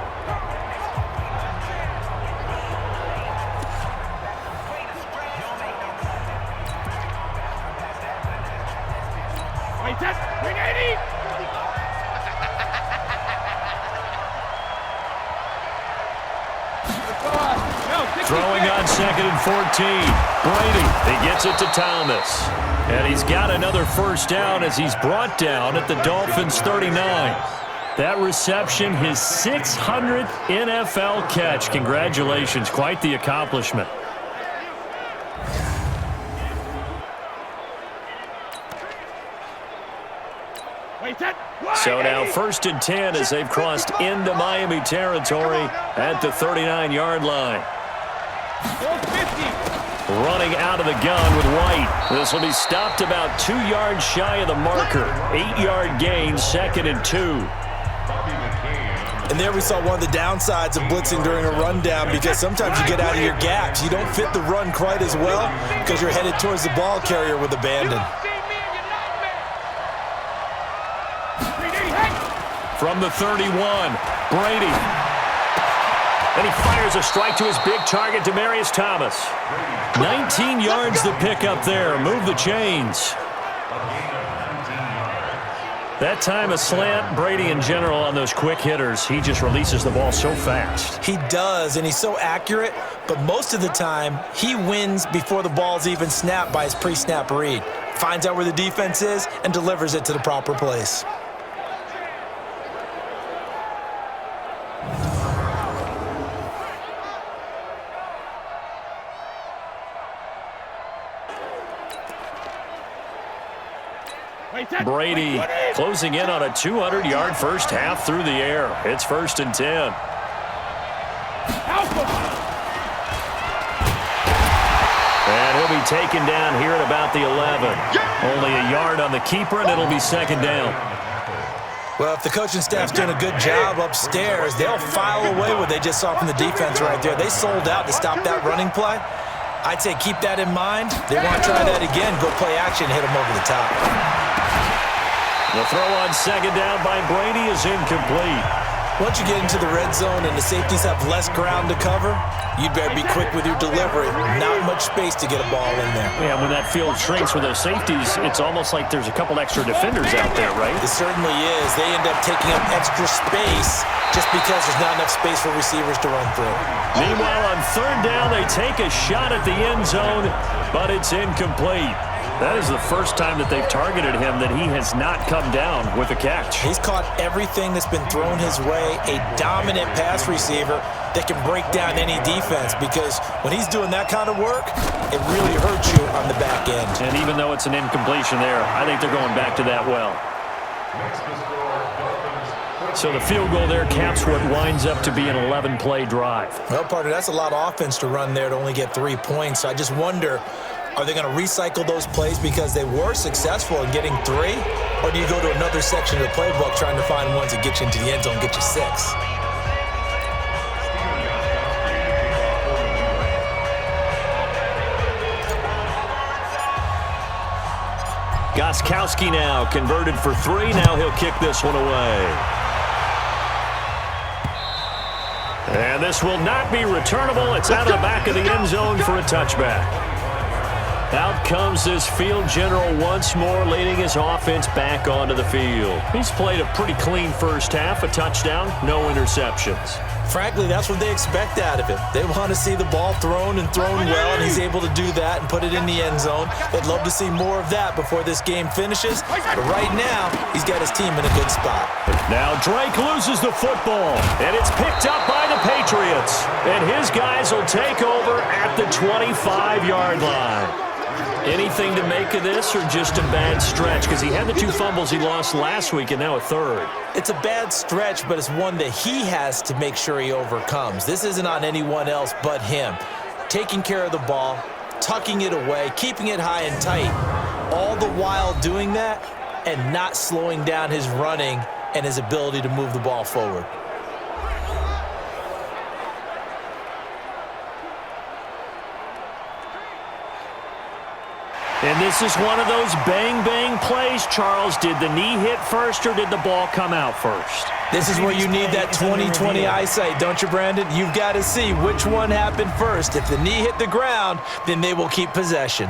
Throwing on 2nd and 14. Brady, he gets it to Thomas. And he's got another first down as he's brought down at the Dolphins' 39. That reception, his 600th NFL catch. Congratulations, quite the accomplishment. So now 1st and 10 as they've crossed into Miami territory at the 39-yard line. Running out of the gun with White. This will be stopped about 2 yards shy of the marker. 8-yard gain, 2nd and 2. And there we saw one of the downsides of blitzing during a rundown, because sometimes you get out of your gaps. You don't fit the run quite as well because you're headed towards the ball carrier with abandon. From the 31, Brady. And he fires a strike to his big target, Demaryius Thomas. 19 yards to pick up there. Move the chains. That time a slant. Brady in general on those quick hitters, he just releases the ball so fast. He does, and he's so accurate, but most of the time he wins before the ball's even snapped by his pre-snap read. Finds out where the defense is and delivers it to the proper place. Brady closing in on a 200-yard first half through the air. It's 1st and 10. And he'll be taken down here at about the 11. Only a yard on the keeper, and it'll be 2nd down. Well, if the coaching staff's doing a good job upstairs, they'll file away what they just saw from the defense right there. They sold out to stop that running play. I'd say keep that in mind. They want to try that again, go play action, hit them over the top. The throw on 2nd down by Brady is incomplete. Once you get into the red zone and the safeties have less ground to cover, you'd better be quick with your delivery. Not much space to get a ball in there. Yeah, when that field shrinks with those safeties, it's almost like there's a couple extra defenders out there, right? It certainly is. They end up taking up extra space just because there's not enough space for receivers to run through. Meanwhile, on 3rd down, they take a shot at the end zone, but it's incomplete. That is the first time that they've targeted him that he has not come down with a catch. He's caught everything that's been thrown his way, a dominant pass receiver that can break down any defense, because when he's doing that kind of work, it really hurts you on the back end. And even though it's an incompletion there, I think they're going back to that well. So the field goal there caps what winds up to be an 11-play drive. Well, partner, that's a lot of offense to run there to only get 3 points. So I just wonder, are they going to recycle those plays because they were successful in getting 3? Or do you go to another section of the playbook trying to find ones that get you into the end zone and get you 6? Gostkowski now converted for 3. Now he'll kick this one away. And this will not be returnable. It's out of the back of the end zone for a touchback. Out comes this field general once more, leading his offense back onto the field. He's played a pretty clean first half, a touchdown, no interceptions. Frankly, that's what they expect out of him. They want to see the ball thrown and thrown well, and he's able to do that and put it in the end zone. They'd love to see more of that before this game finishes. But right now, he's got his team in a good spot. Now Drake loses the football, and it's picked up by the Patriots. And his guys will take over at the 25-yard line. Anything to make of this, or just a bad stretch? Because he had the 2 fumbles he lost last week and now a 3rd. It's a bad stretch, but it's one that he has to make sure he overcomes. This isn't on anyone else but him. Taking care of the ball, tucking it away, keeping it high and tight, all the while doing that and not slowing down his running and his ability to move the ball forward. And this is one of those bang-bang plays, Charles. Did the knee hit first or did the ball come out first? This is where you need that 20/20 eyesight, don't you, Brandon? You've got to see which one happened first. If the knee hit the ground, then they will keep possession.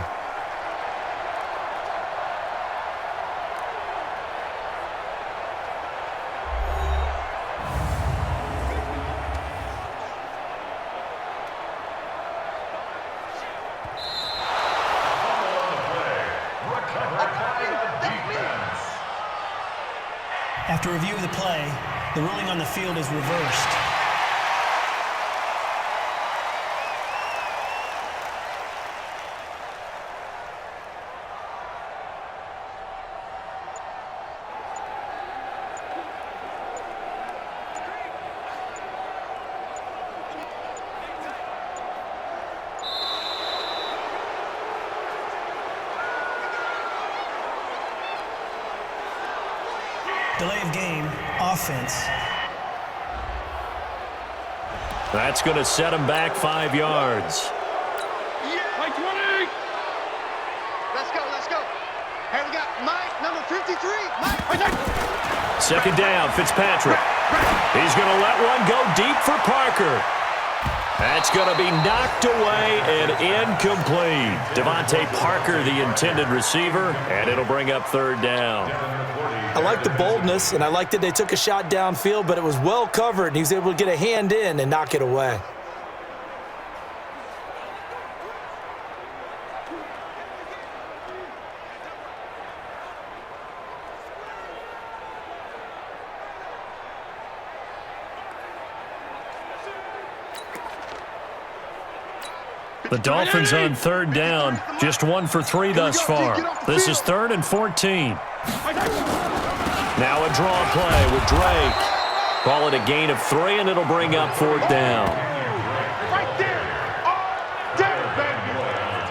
After review of the play, the ruling on the field is reversed. Delay of game, offense. That's going to set him back 5 yards. Like 20. Let's go, let's go. Here we got Mike, number 53. Mike. Second down, Fitzpatrick. He's going to let one go deep for Parker. That's going to be knocked away and incomplete. Devontae Parker, the intended receiver, and it'll bring up third down. I like the boldness, and I like that they took a shot downfield, but it was well covered, and he was able to get a hand in and knock it away. The Dolphins on third down, just 1 for 3 thus far. This is 3rd and 14. Now a draw play with Drake. Call it a gain of 3, and it'll bring up 4th down.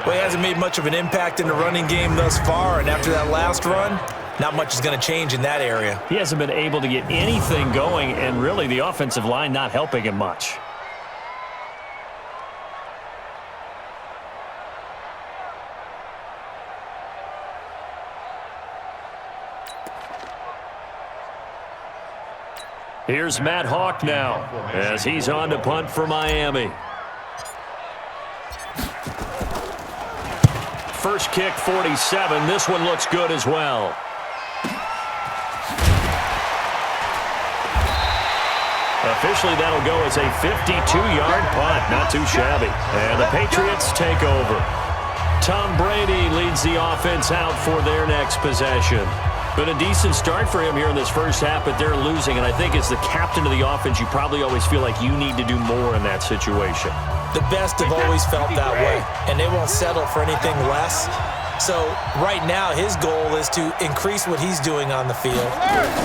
Well, he hasn't made much of an impact in the running game thus far, and after that last run, not much is going to change in that area. He hasn't been able to get anything going, and really the offensive line not helping him much. Here's Matt Hawk now as he's on to punt for Miami. First kick, 47. This one looks good as well. Officially, that'll go as a 52-yard punt. Not too shabby. And the Patriots take over. Tom Brady leads the offense out for their next possession. Been a decent start for him here in this first half, but they're losing. And I think as the captain of the offense, you probably always feel like you need to do more in that situation. The best have always felt that way, and they won't settle for anything less. So right now, his goal is to increase what he's doing on the field,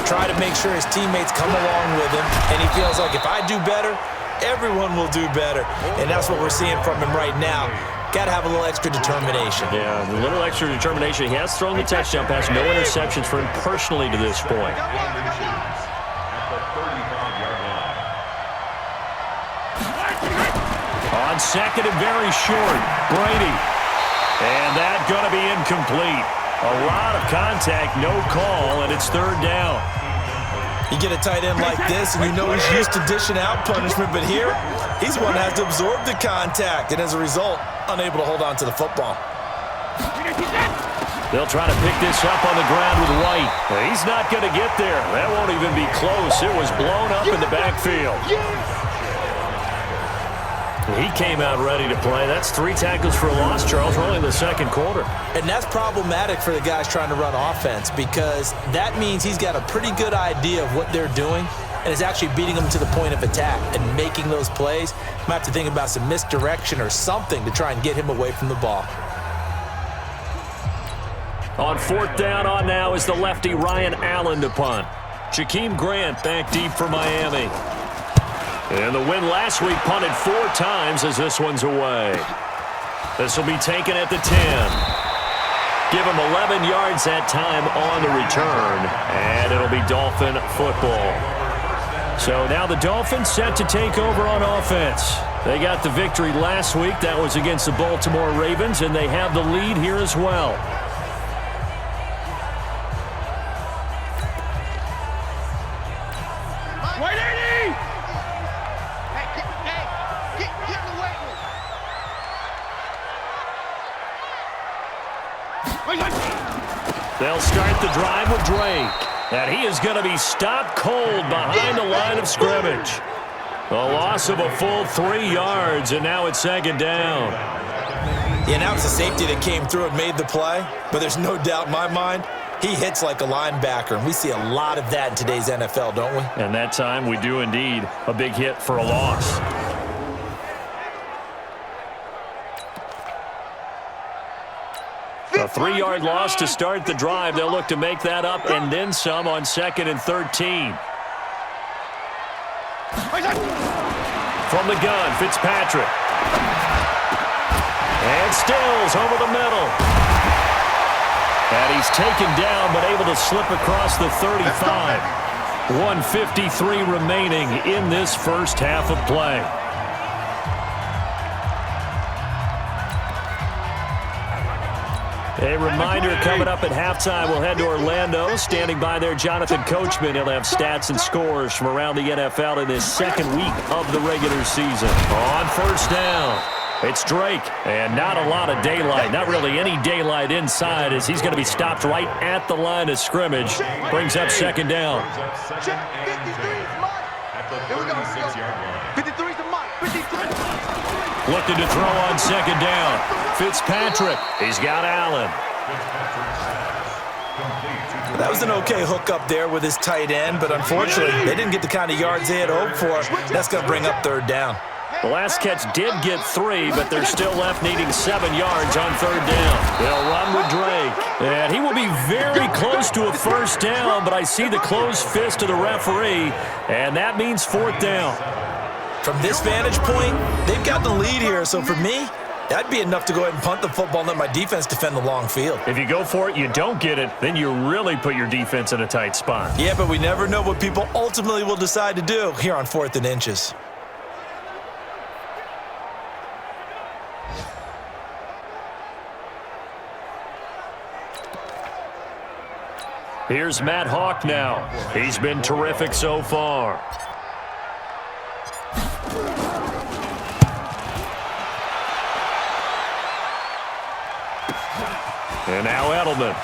try to make sure his teammates come along with him, and he feels like if I do better, everyone will do better. And that's what we're seeing from him right now. Got to have a little extra determination. Yeah, a little extra determination. He has thrown the touchdown pass. No interceptions for him personally to this point. On second and very short, Brady. And that's going to be incomplete. A lot of contact, no call, and it's third down. You get a tight end like this, and you know he's used to dishing out punishment, but here, he's one that has to absorb the contact, and as a result, unable to hold on to the football. They'll try to pick this up on the ground with White. He's not going to get there. That won't even be close. It was blown up in the backfield. He came out ready to play. That's 3 tackles for a loss, Charles. We're only in the second quarter. And that's problematic for the guys trying to run offense because that means he's got a pretty good idea of what they're doing and is actually beating them to the point of attack and making those plays. Might have to think about some misdirection or something to try and get him away from the ball. On fourth down on now is the lefty Ryan Allen to punt. Jakeem Grant back deep for Miami. And the win last week punted 4 times as this one's away. This will be taken at the 10. Give him 11 yards that time on the return. And it'll be Dolphin football. So now the Dolphins set to take over on offense. They got the victory last week. That was against the Baltimore Ravens, and they have the lead here as well. They'll start the drive with Drake. And he is going to be stopped cold behind the line of scrimmage. A loss of a full 3 yards, and now it's second down. Yeah, now it's the safety that came through and made the play, but there's no doubt in my mind, he hits like a linebacker, and we see a lot of that in today's NFL, don't we? And that time we do indeed. A big hit for a loss. A 3-yard loss to start the drive. They'll look to make that up and then some on 2nd and 13. From the gun, Fitzpatrick. And Stills over the middle. And he's taken down but able to slip across the 35. 1:53 remaining in this first half of play. A reminder coming up at halftime, we'll head to Orlando. Standing by there, Jonathan Coachman. He'll have stats and scores from around the NFL in this second week of the regular season. On first down, it's Drake. And not a lot of daylight, not really any daylight inside as he's going to be stopped right at the line of scrimmage. Brings up second down. Looking to throw on second down. Fitzpatrick. He's got Allen. That was an okay hook up there with his tight end, but unfortunately, they didn't get the kind of yards they had hoped for. That's going to bring up third down. The last catch did get 3, but they're still left needing 7 yards on third down. They'll run with Drake. And he will be very close to a first down, but I see the closed fist of the referee, and that means fourth down. From this vantage point, they've got the lead here, so for me, that'd be enough to go ahead and punt the football and let my defense defend the long field. If you go for it, you don't get it, then you really put your defense in a tight spot. Yeah, but we never know what people ultimately will decide to do here on 4th and inches. Here's Matt Hawk now. He's been terrific so far. And now Edelman.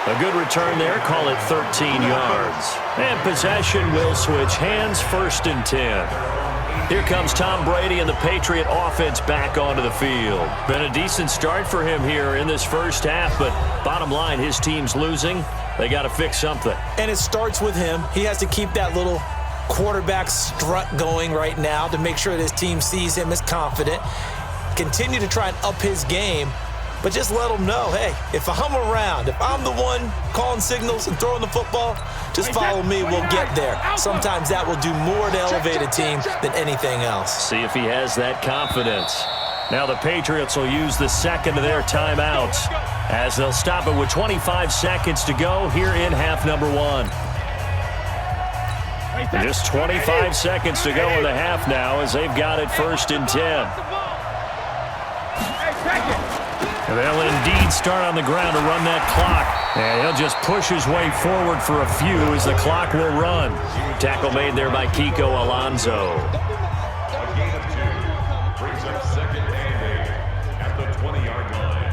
A good return there. Call it 13 yards. And possession will switch hands, 1st and 10. Here comes Tom Brady and the Patriot offense back onto the field. Been a decent start for him here in this first half, but bottom line, his team's losing. They got to fix something. And it starts with him. He has to keep that little quarterback strut going right now to make sure that his team sees him as confident. Continue to try and up his game, but just let him know, hey, if I'm around, if I'm the one calling signals and throwing the football, just follow me, we'll get there. Sometimes that will do more to elevate a team than anything else. See if he has that confidence. Now the Patriots will use the second of their timeouts as they'll stop it with 25 seconds to go here in half number 1. Just 25 seconds to go in the half now as they've got it 1st and 10. And they'll indeed start on the ground to run that clock. And he'll just push his way forward for a few as the clock will run. Tackle made there by Kiko Alonso. A gain of 2 brings up 2nd and 8 at the 20-yard line.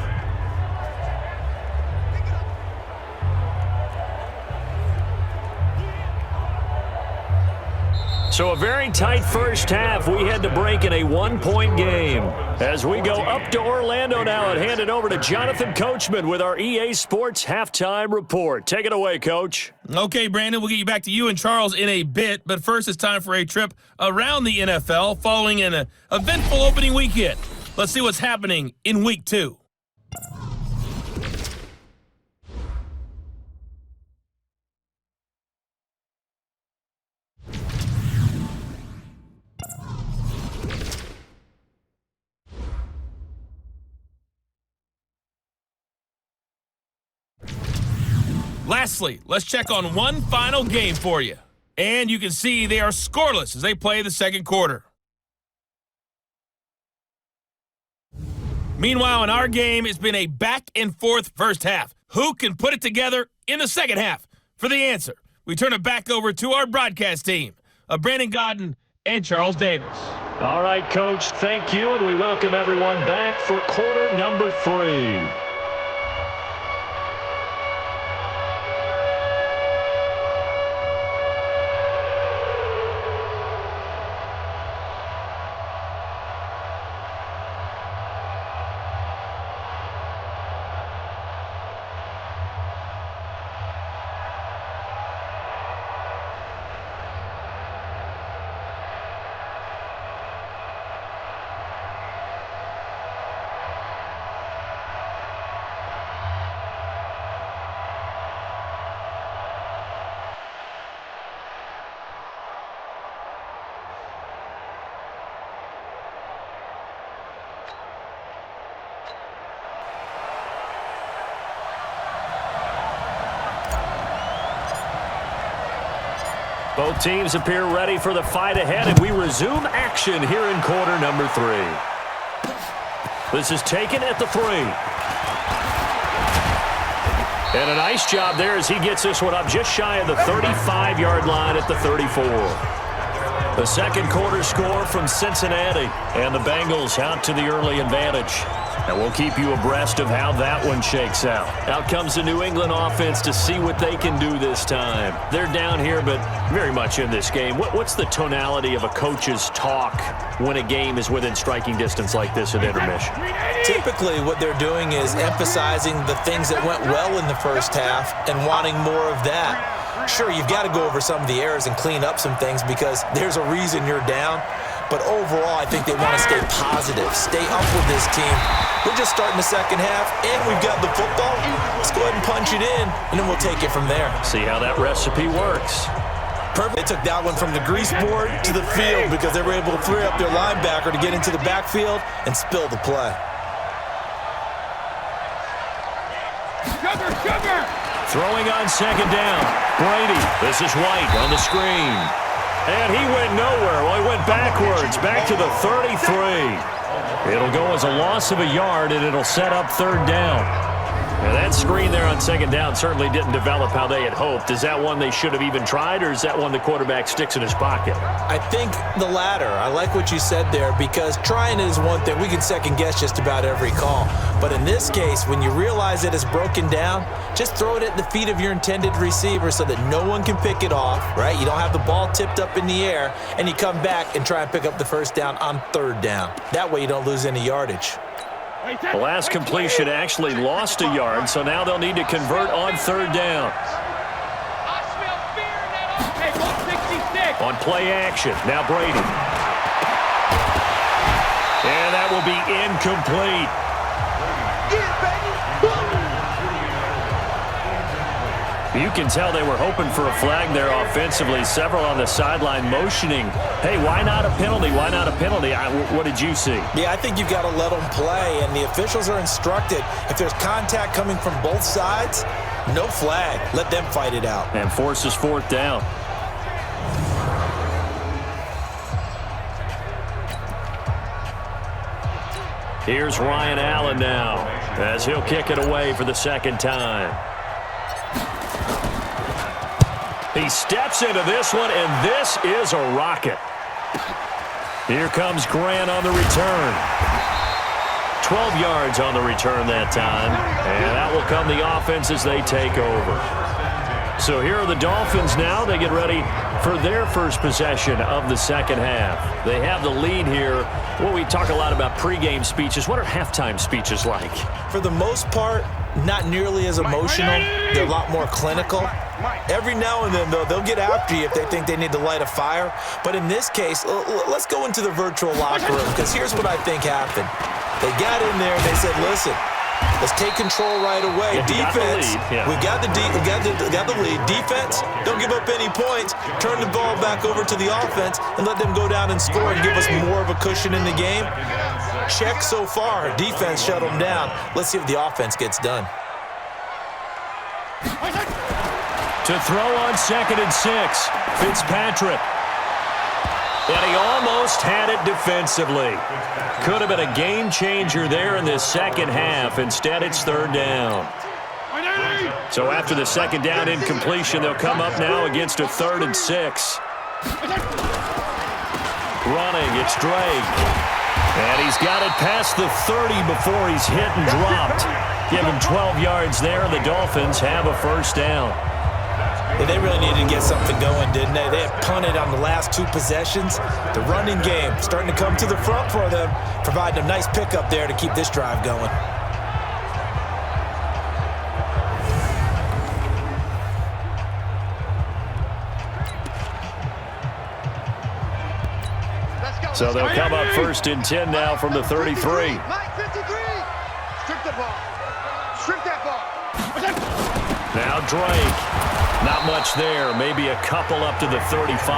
So a very tight first half. We had to break in a 1-point game. As we go up to Orlando now and hand it over to Jonathan Coachman with our EA Sports Halftime Report. Take it away, Coach. Okay, Brandon, we'll get you back to you and Charles in a bit, but first it's time for a trip around the NFL following an eventful opening weekend. Let's see what's happening in Week 2. Lastly, let's check on one final game for you. And you can see they are scoreless as they play the second quarter. Meanwhile, in our game, it's been a back-and-forth first half. Who can put it together in the second half? For the answer, we turn it back over to our broadcast team of Brandon Godden and Charles Davis. All right, Coach, thank you, and we welcome everyone back for quarter number 3. Both teams appear ready for the fight ahead, and we resume action here in quarter number 3. This is taken at the 3. And a nice job there as he gets this one up just shy of the 35-yard line at the 34. The second quarter score from Cincinnati, and the Bengals out to the early advantage. And we'll keep you abreast of how that one shakes out. Out comes the New England offense to see what they can do this time. They're down here, but very much in this game. What's the tonality of a coach's talk when a game is within striking distance like this at intermission? Typically, what they're doing is emphasizing the things that went well in the first half and wanting more of that. Sure, you've got to go over some of the errors and clean up some things because there's a reason you're down. But overall, I think they want to stay positive, stay up with this team. We're just starting the second half, and we've got the football. Let's go ahead and punch it in, and then we'll take it from there. See how that recipe works. Perfect. They took that one from the grease board to the field because they were able to free up their linebacker to get into the backfield and spill the play. Sugar! Throwing on second down. Brady. This is White on the screen. And he went nowhere. Well, he went backwards, back to the 33. It'll go as a loss of a yard, and it'll set up third down. Now, that screen there on second down certainly didn't develop how they had hoped. Is that one they should have even tried, or is that one the quarterback sticks in his pocket? I think the latter. I like what you said there because trying it is one thing. We can second-guess just about every call. But in this case, when you realize that it's broken down, just throw it at the feet of your intended receiver so that no one can pick it off, right? You don't have the ball tipped up in the air, and you come back and try and pick up the first down on third down. That way you don't lose any yardage. The last completion actually lost a yard, so now they'll need to convert on third down. On play action, now Brady. And that will be incomplete. You can tell they were hoping for a flag there offensively. Several on the sideline motioning, hey, why not a penalty? Why not a penalty? What did you see? Yeah, I think you've got to let them play, and the officials are instructed. If there's contact coming from both sides, no flag. Let them fight it out. And forces fourth down. Here's Ryan Allen now as he'll kick it away for the second time. He steps into this one, and this is a rocket. Here comes Grant on the return. 12 yards on the return that time, and that will come the offense as they take over. So here are the Dolphins now. They get ready for their first possession of the second half. They have the lead here. Well, we talk a lot about pregame speeches. What are halftime speeches like? For the most part, not nearly as emotional. They're a lot more clinical. Every now and then, though, they'll get after you if they think they need to light a fire. But in this case, let's go into the virtual locker room, because here's what I think happened. They got in there and they said, listen, let's take control right away. Defense, we got the lead. Defense, don't give up any points. Turn the ball back over to the offense and let them go down and score and give us more of a cushion in the game. Check so far. Defense shut them down. Let's see if the offense gets done. To throw on 2nd and 6. Fitzpatrick. And he almost had it defensively. Could have been a game changer there in this second half. Instead, it's 3rd down. So after the 2nd down incompletion, they'll come up now against a 3rd and 6. Running, it's Drake. And he's got it past the 30 before he's hit and dropped. Give him 12 yards there, and the Dolphins have a 1st down. Yeah, they really needed to get something going, didn't they? They had punted on the last 2 possessions. The running game starting to come to the front for them, providing a nice pickup there to keep this drive going. So they'll come up 1st and 10 now from the 33. Mike 53. Strip the ball. Strip that ball. Now Drake. Not much there. Maybe a couple up to the 35.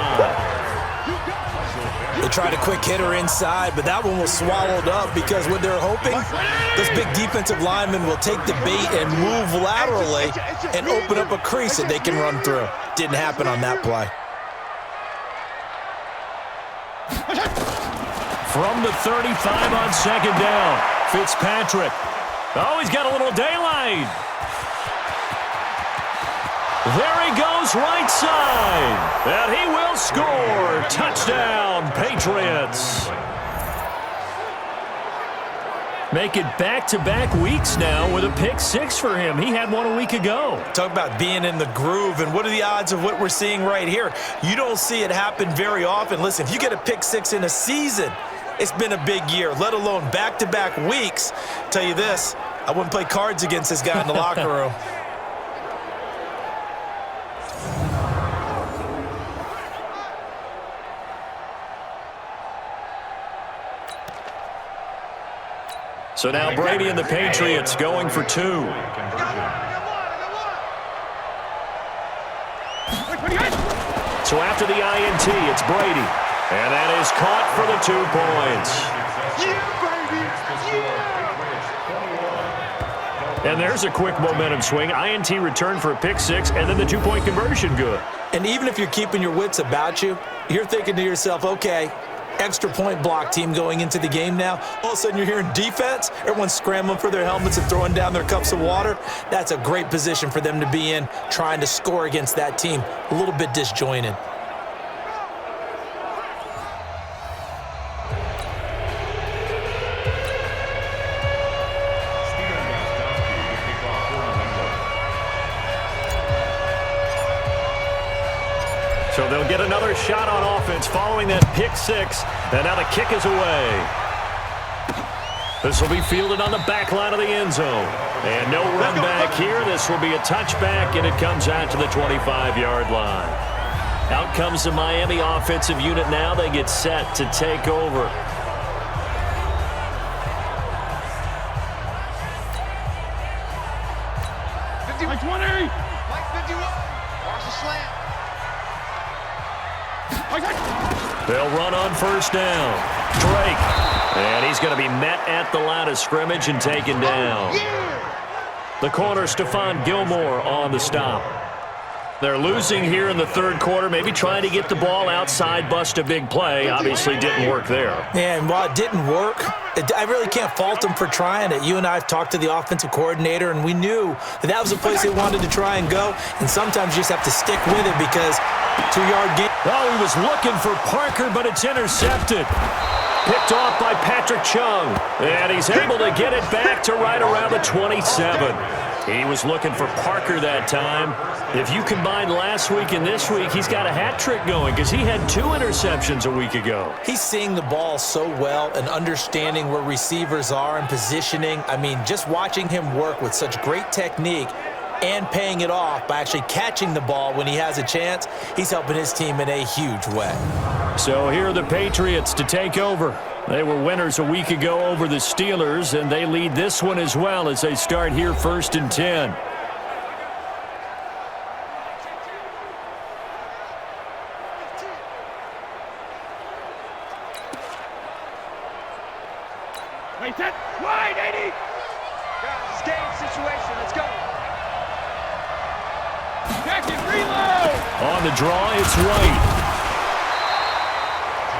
They tried a quick hitter inside, but that one was swallowed up because what they're hoping, this big defensive lineman will take the bait and move laterally and open up a crease that they can run through. Didn't happen on that play. From the 35 on 2nd down. Fitzpatrick. Oh, he's got a little daylight. There he goes right side. And he will score. Touchdown, Patriots. Make it back-to-back weeks now with a pick 6 for him. He had one a week ago. Talk about being in the groove, and what are the odds of what we're seeing right here? You don't see it happen very often. Listen, if you get a pick 6 in a season, it's been a big year, let alone back-to-back weeks. Tell you this, I wouldn't play cards against this guy in the locker room. So now Brady and the Patriots going for 2. So after the INT, it's Brady. And that is caught for the 2 points. And there's a quick momentum swing. INT return for a pick 6, and then the 2-point conversion good. And even if you're keeping your wits about you, you're thinking to yourself, okay, extra point block team going into the game now. All of a sudden you're hearing defense. Everyone's scrambling for their helmets and throwing down their cups of water. That's a great position for them to be in, trying to score against that team. A little bit disjointed. So they'll get another shot on offense following that pick 6. And now the kick is away. This will be fielded on the back line of the end zone. And no run back here. This will be a touchback, and it comes out to the 25-yard line. Out comes the Miami offensive unit now. They get set to take over. Mike 20. Mike 51. Watch the slant. They'll run on 1st down. Drake. And he's going to be met at the line of scrimmage and taken down. The corner, Stephon Gilmore, on the stop. They're losing here in the 3rd quarter, maybe trying to get the ball outside, bust a big play. Obviously didn't work there. Yeah, and while it didn't work, I really can't fault them for trying it. You and I have talked to the offensive coordinator, and we knew that was the place they wanted to try and go. And sometimes you just have to stick with it because 2-yard gain. Oh, he was looking for Parker, but it's intercepted. Picked off by Patrick Chung. And he's able to get it back to right around the 27. He was looking for Parker that time. If you combine last week and this week, he's got a hat trick going because he had 2 interceptions a week ago. He's seeing the ball so well and understanding where receivers are and positioning. I mean, just watching him work with such great technique and paying it off by actually catching the ball when he has a chance, he's helping his team in a huge way. So here are the Patriots to take over. They were winners a week ago over the Steelers, and they lead this one as well as they start here 1st and 10. Wait, that wide 80. Guys, it's game situation. Let's go. Jackson, read On the draw, it's White.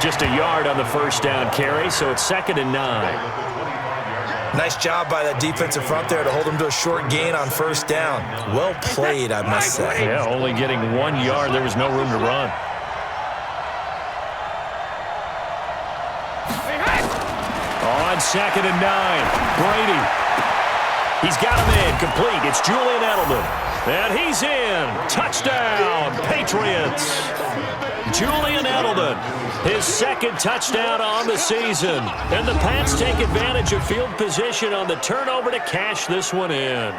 Just a yard on the first down carry, so it's 2nd and 9. Nice job by that defensive front there to hold him to a short gain on first down. Well played, I must say. Yeah, only getting 1 yard. There was no room to run. On 2nd and 9, Brady. He's got him in, complete. It's Julian Edelman. And he's in. Touchdown, Patriots. Julian Edelman, his 2nd touchdown on the season. And the Pats take advantage of field position on the turnover to cash this one in.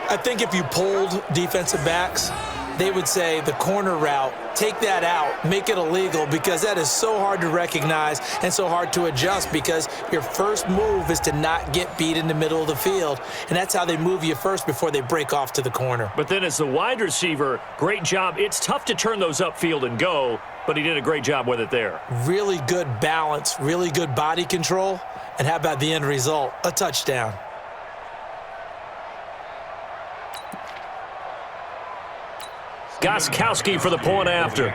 I think if you polled defensive backs, they would say the corner route, take that out, make it illegal, because that is so hard to recognize and so hard to adjust, because your first move is to not get beat in the middle of the field, and that's how they move you first before they break off to the corner. But then as the wide receiver, great job. It's tough to turn those upfield and go, but he did a great job with it there. Really good balance, really good body control, and how about the end result? A touchdown. Gostkowski for the point after.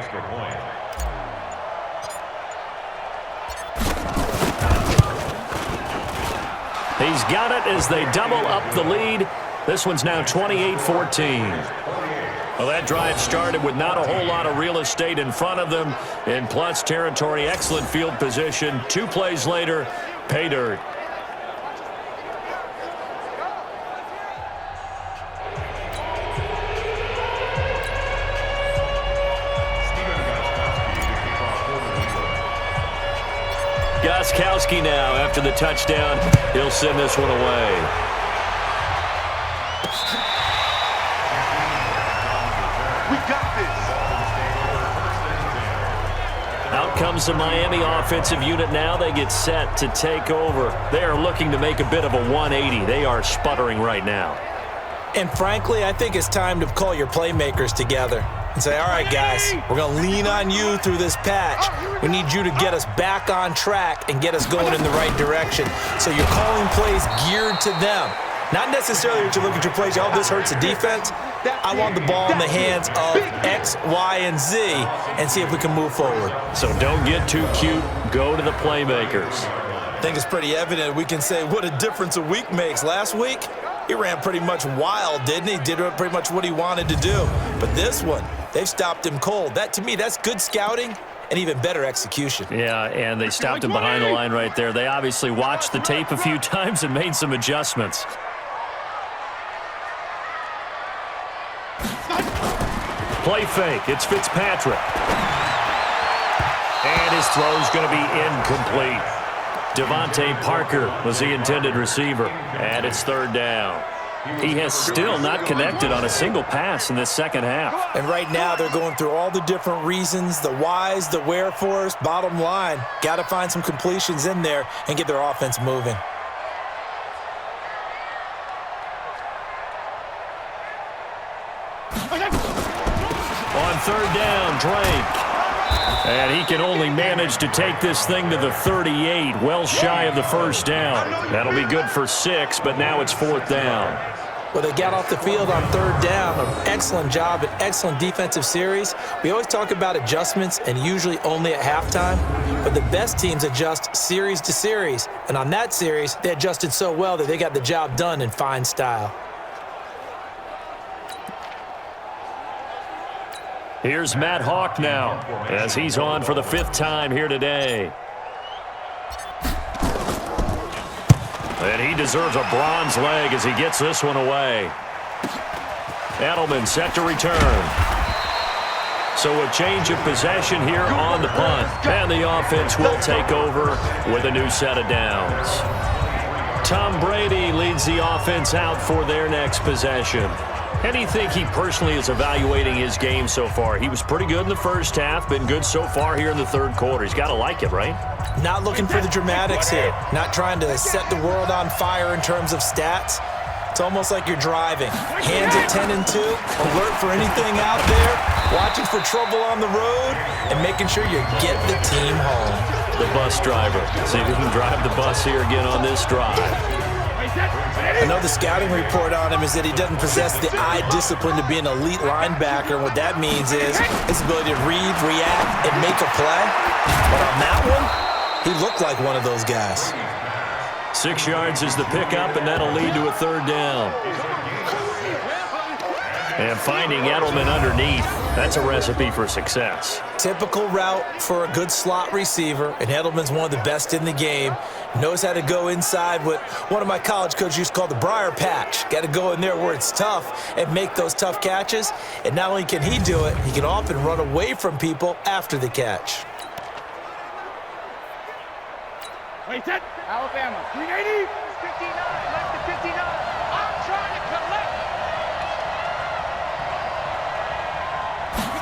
He's got it as they double up the lead. This one's now 28-14. Well, that drive started with not a whole lot of real estate in front of them. In plus territory, excellent field position. 2 plays later, pay dirt. Gostkowski now, after the touchdown, he'll send this one away. We got this. Out comes the Miami offensive unit now. They get set to take over. They are looking to make a bit of a 180. They are sputtering right now. And frankly, I think it's time to call your playmakers together and say, all right, guys, we're going to lean on you through this patch. We need you to get us back on track and get us going in the right direction. So you're calling plays geared to them. Not necessarily that you look at your plays, oh, this hurts the defense. I want the ball in the hands of X, Y, and Z and see if we can move forward. So don't get too cute. Go to the playmakers. I think it's pretty evident. We can say what a difference a week makes. Last week, he ran pretty much wild, didn't he? Did pretty much what he wanted to do. But this one, they've stopped him cold. That, to me, that's good scouting and even better execution. Yeah, and they stopped him behind the line right there. They obviously watched the tape a few times and made some adjustments. Play fake. It's Fitzpatrick. And his throw's going to be incomplete. Devontae Parker was the intended receiver, and it's 3rd down. He has still not connected on a single pass in this second half. And right now they're going through all the different reasons, the whys, the wherefores. Bottom line, got to find some completions in there and get their offense moving. On 3rd down, Drake. And he can only manage to take this thing to the 38, well shy of the first down. That'll be good for 6, but now it's 4th down. Well, they got off the field on 3rd down. An excellent job, an excellent defensive series. We always talk about adjustments and usually only at halftime, but the best teams adjust series to series. And on that series, they adjusted so well that they got the job done in fine style. Here's Matt Hawk now, as he's on for the 5th time here today. And he deserves a bronze leg as he gets this one away. Edelman set to return. So a change of possession here on the punt. And the offense will take over with a new set of downs. Tom Brady leads the offense out for their next possession. How do you think he personally is evaluating his game so far? He was pretty good in the first half, been good so far here in the 3rd quarter. He's got to like it, right? Not looking for the dramatics here. Not trying to set the world on fire in terms of stats. It's almost like you're driving. Hands at 10 and 2, alert for anything out there, watching for trouble on the road, and making sure you get the team home. The bus driver. See if he can drive the bus here again on this drive. I know the scouting report on him is that he doesn't possess the eye discipline to be an elite linebacker. And what that means is his ability to read, react, and make a play. But on that one, he looked like one of those guys. 6 yards is the pickup, and that'll lead to a third down. And finding Edelman underneath, that's a recipe for success. Typical route for a good slot receiver, and Edelman's one of the best in the game. Knows how to go inside what one of my college coaches used to call the briar patch. Got to go in there where it's tough and make those tough catches. And not only can he do it, he can often run away from people after the catch. Wait, set. Alabama, 380. 59, left to 59. I'm trying to collect.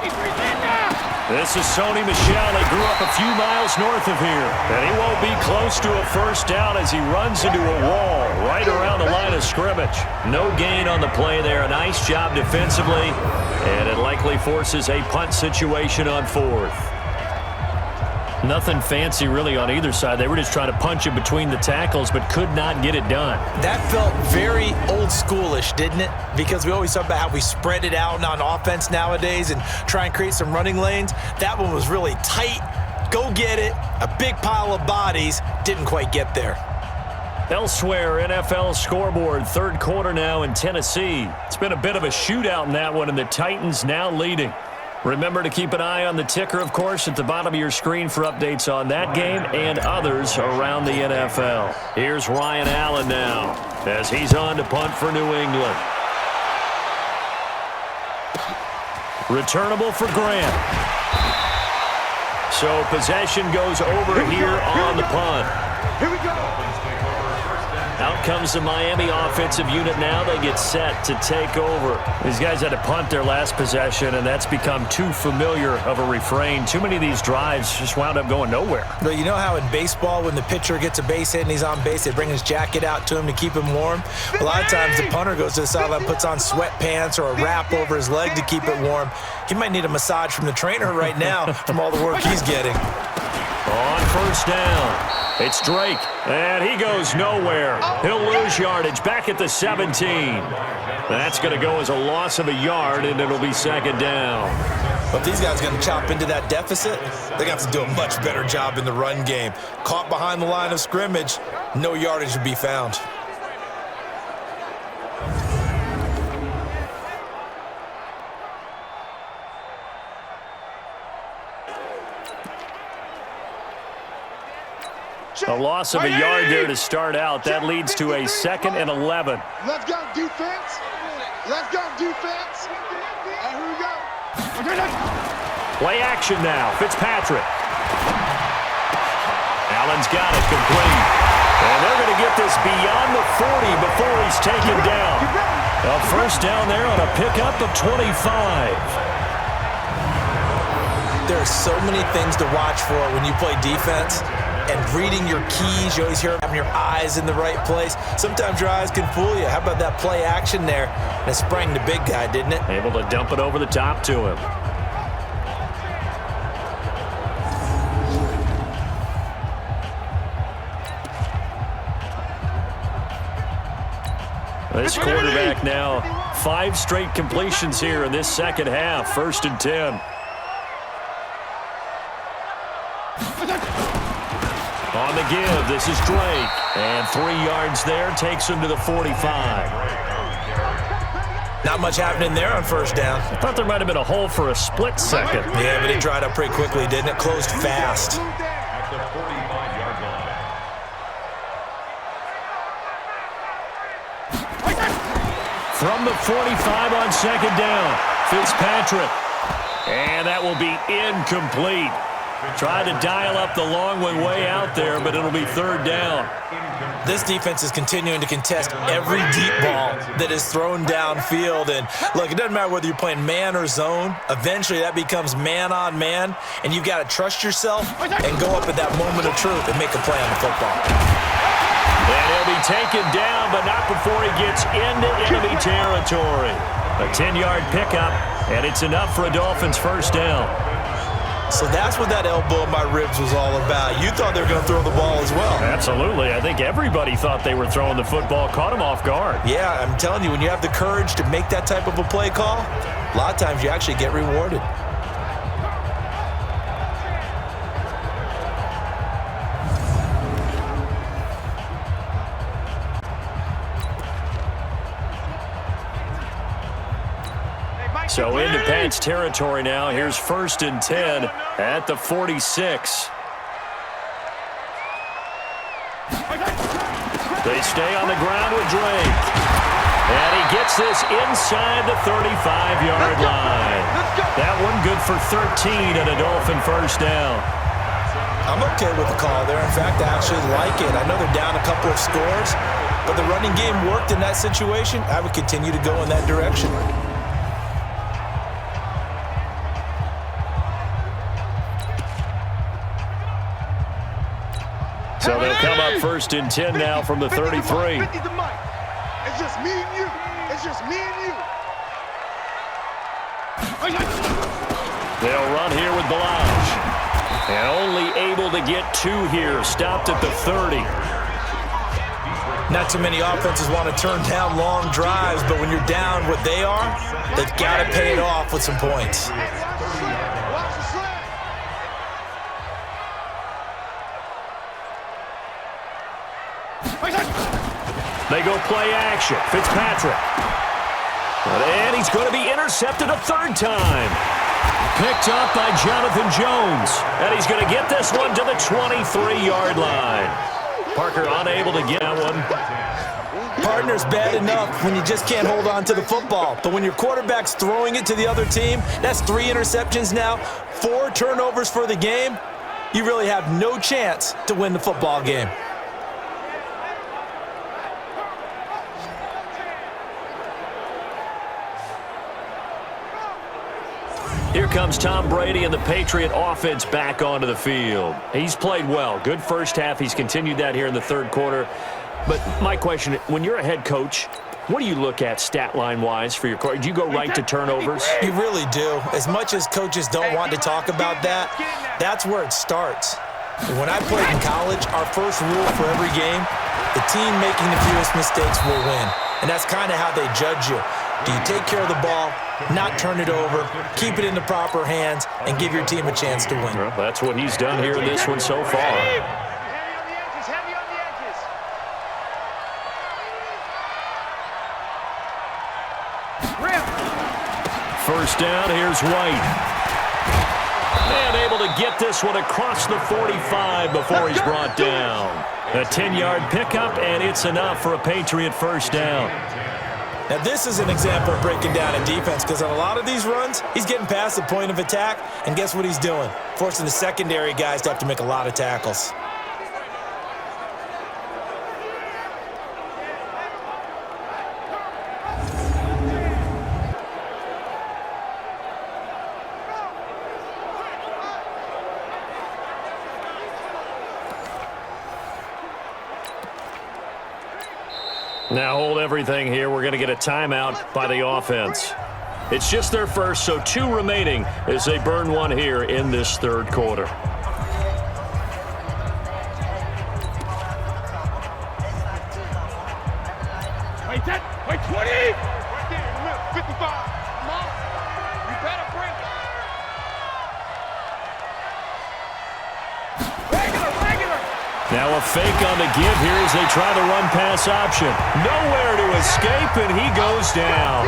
53 now. This is Sony Michel. He grew up a few miles north of here. And he won't be close to a first down as he runs into a wall right around the line of scrimmage. No gain on the play there. A nice job defensively. And it likely forces a punt situation on 4th. Nothing fancy really on either side. They were just trying to punch it between the tackles, but could not get it done. That felt very old schoolish, didn't it? Because we always talk about how we spread it out on offense nowadays and try and create some running lanes. That one was really tight. Go get it. A big pile of bodies. Didn't quite get there. Elsewhere, NFL scoreboard, third quarter now in Tennessee. It's been a bit of a shootout in that one, and the Titans now leading. Remember to keep an eye on the ticker, of course, at the bottom of your screen for updates on that game and others around the NFL. Here's Ryan Allen now as he's on to punt for New England. Returnable for Grant. So possession goes over here on the punt. Here we go. Out comes the Miami offensive unit now. They get set to take over. These guys had to punt their last possession, and that's become too familiar of a refrain. Too many of these drives just wound up going nowhere. But you know how in baseball, when the pitcher gets a base hit and he's on base, they bring his jacket out to him to keep him warm? A lot of times the punter goes to the sideline, puts on sweatpants or a wrap over his leg to keep it warm. He might need a massage from the trainer right now from all the work he's getting. On first down, it's Drake, and he goes nowhere. He'll lose yardage back at the 17. That's going to go as a loss of a yard, and it'll be second down. But if these guys are going to chop into that deficit, they're going to have to do a much better job in the run game. Caught behind the line of scrimmage, no yardage to be found. A loss of a yard there to start out. That leads to a 2nd and 11. Let's go, defense. Let's go, defense. And here we go. Play action now. Fitzpatrick. Allen's got it complete. And they're going to get this beyond the 40 before he's taken down. A first down there on a pickup of 25. There are so many things to watch for when you play defense. And reading your keys, you always hear having your eyes in the right place. Sometimes your eyes can fool you. How about that play action there? And it sprang the big guy, didn't it? Able to dump it over the top to him. This quarterback now, 5 straight completions here in this second half. 1st and 10. On the give, this is Drake. And 3 yards there takes him to the 45. Not much happening there on first down. I thought there might have been a hole for a split second. Yeah, but it dried up pretty quickly, didn't it? Closed fast. At the 45-yard line. From the 45 on second down, Fitzpatrick. And that will be incomplete. Tried to dial up the long one way out there, but it'll be 3rd down. This defense is continuing to contest every deep ball that is thrown downfield. And look, it doesn't matter whether you're playing man or zone. Eventually that becomes man on man, and you've got to trust yourself and go up at that moment of truth and make a play on the football. And he'll be taken down, but not before he gets into enemy territory. A 10-yard pickup, and it's enough for a Dolphins first down. So that's what that elbow in my ribs was all about. You thought they were going to throw the ball as well. Absolutely. I think everybody thought they were throwing the football, caught him off guard. Yeah, I'm telling you, when you have the courage to make that type of a play call, a lot of times you actually get rewarded. So into Pats territory now. Here's 1st and 10 at the 46. They stay on the ground with Drake. And he gets this inside the 35-yard line. That one good for 13 and a Dolphin first down. I'm okay with the call there. In fact, I actually like it. I know they're down a couple of scores, but the running game worked in that situation. I would continue to go in that direction. So they'll come up 1st and 10 now from the 33. 50 to Mike. It's just me and you. It's just me and you. They'll run here with Balaj. And only able to get 2 here. Stopped at the 30. Not too many offenses want to turn down long drives, but when you're down what they are, they've got to pay it off with some points. They go play action. Fitzpatrick. And he's going to be intercepted a 3rd time. Picked up by Jonathan Jones. And he's going to get this one to the 23-yard line. Parker unable to get that one. Partner's bad enough when you just can't hold on to the football. But when your quarterback's throwing it to the other team, that's 3 interceptions now, 4 turnovers for the game. You really have no chance to win the football game. Here comes Tom Brady and the Patriot offense back onto the field. He's played well. Good first half. He's continued that here in the 3rd quarter. But my question, when you're a head coach, what do you look at stat line-wise for your coach? Do you go right to turnovers? You really do. As much as coaches don't want to talk about that, that's where it starts. When I played in college, our first rule for every game, the team making the fewest mistakes will win. And that's kind of how they judge you. Do you take care of the ball, not turn it over, keep it in the proper hands, and give your team a chance to win? Well, that's what he's done here in this one so far. Heavy on the edges, heavy on the edges. First down, here's White. And able to get this one across the 45 before he's brought down. A 10-yard pickup, and it's enough for a Patriot first down. Now, this is an example of breaking down a defense because on a lot of these runs, he's getting past the point of attack, and guess what he's doing? Forcing the secondary guys to have to make a lot of tackles. Now hold everything here. We're going to get a timeout by the offense. It's just their first, so 2 remaining as they burn one here in this 3rd quarter. Wait, 10, wait, 20! Right there, 55. Come on. You better bring it. Regular. Now a fake on the give here as they try the run-pass option. Nowhere to escape, and he goes down.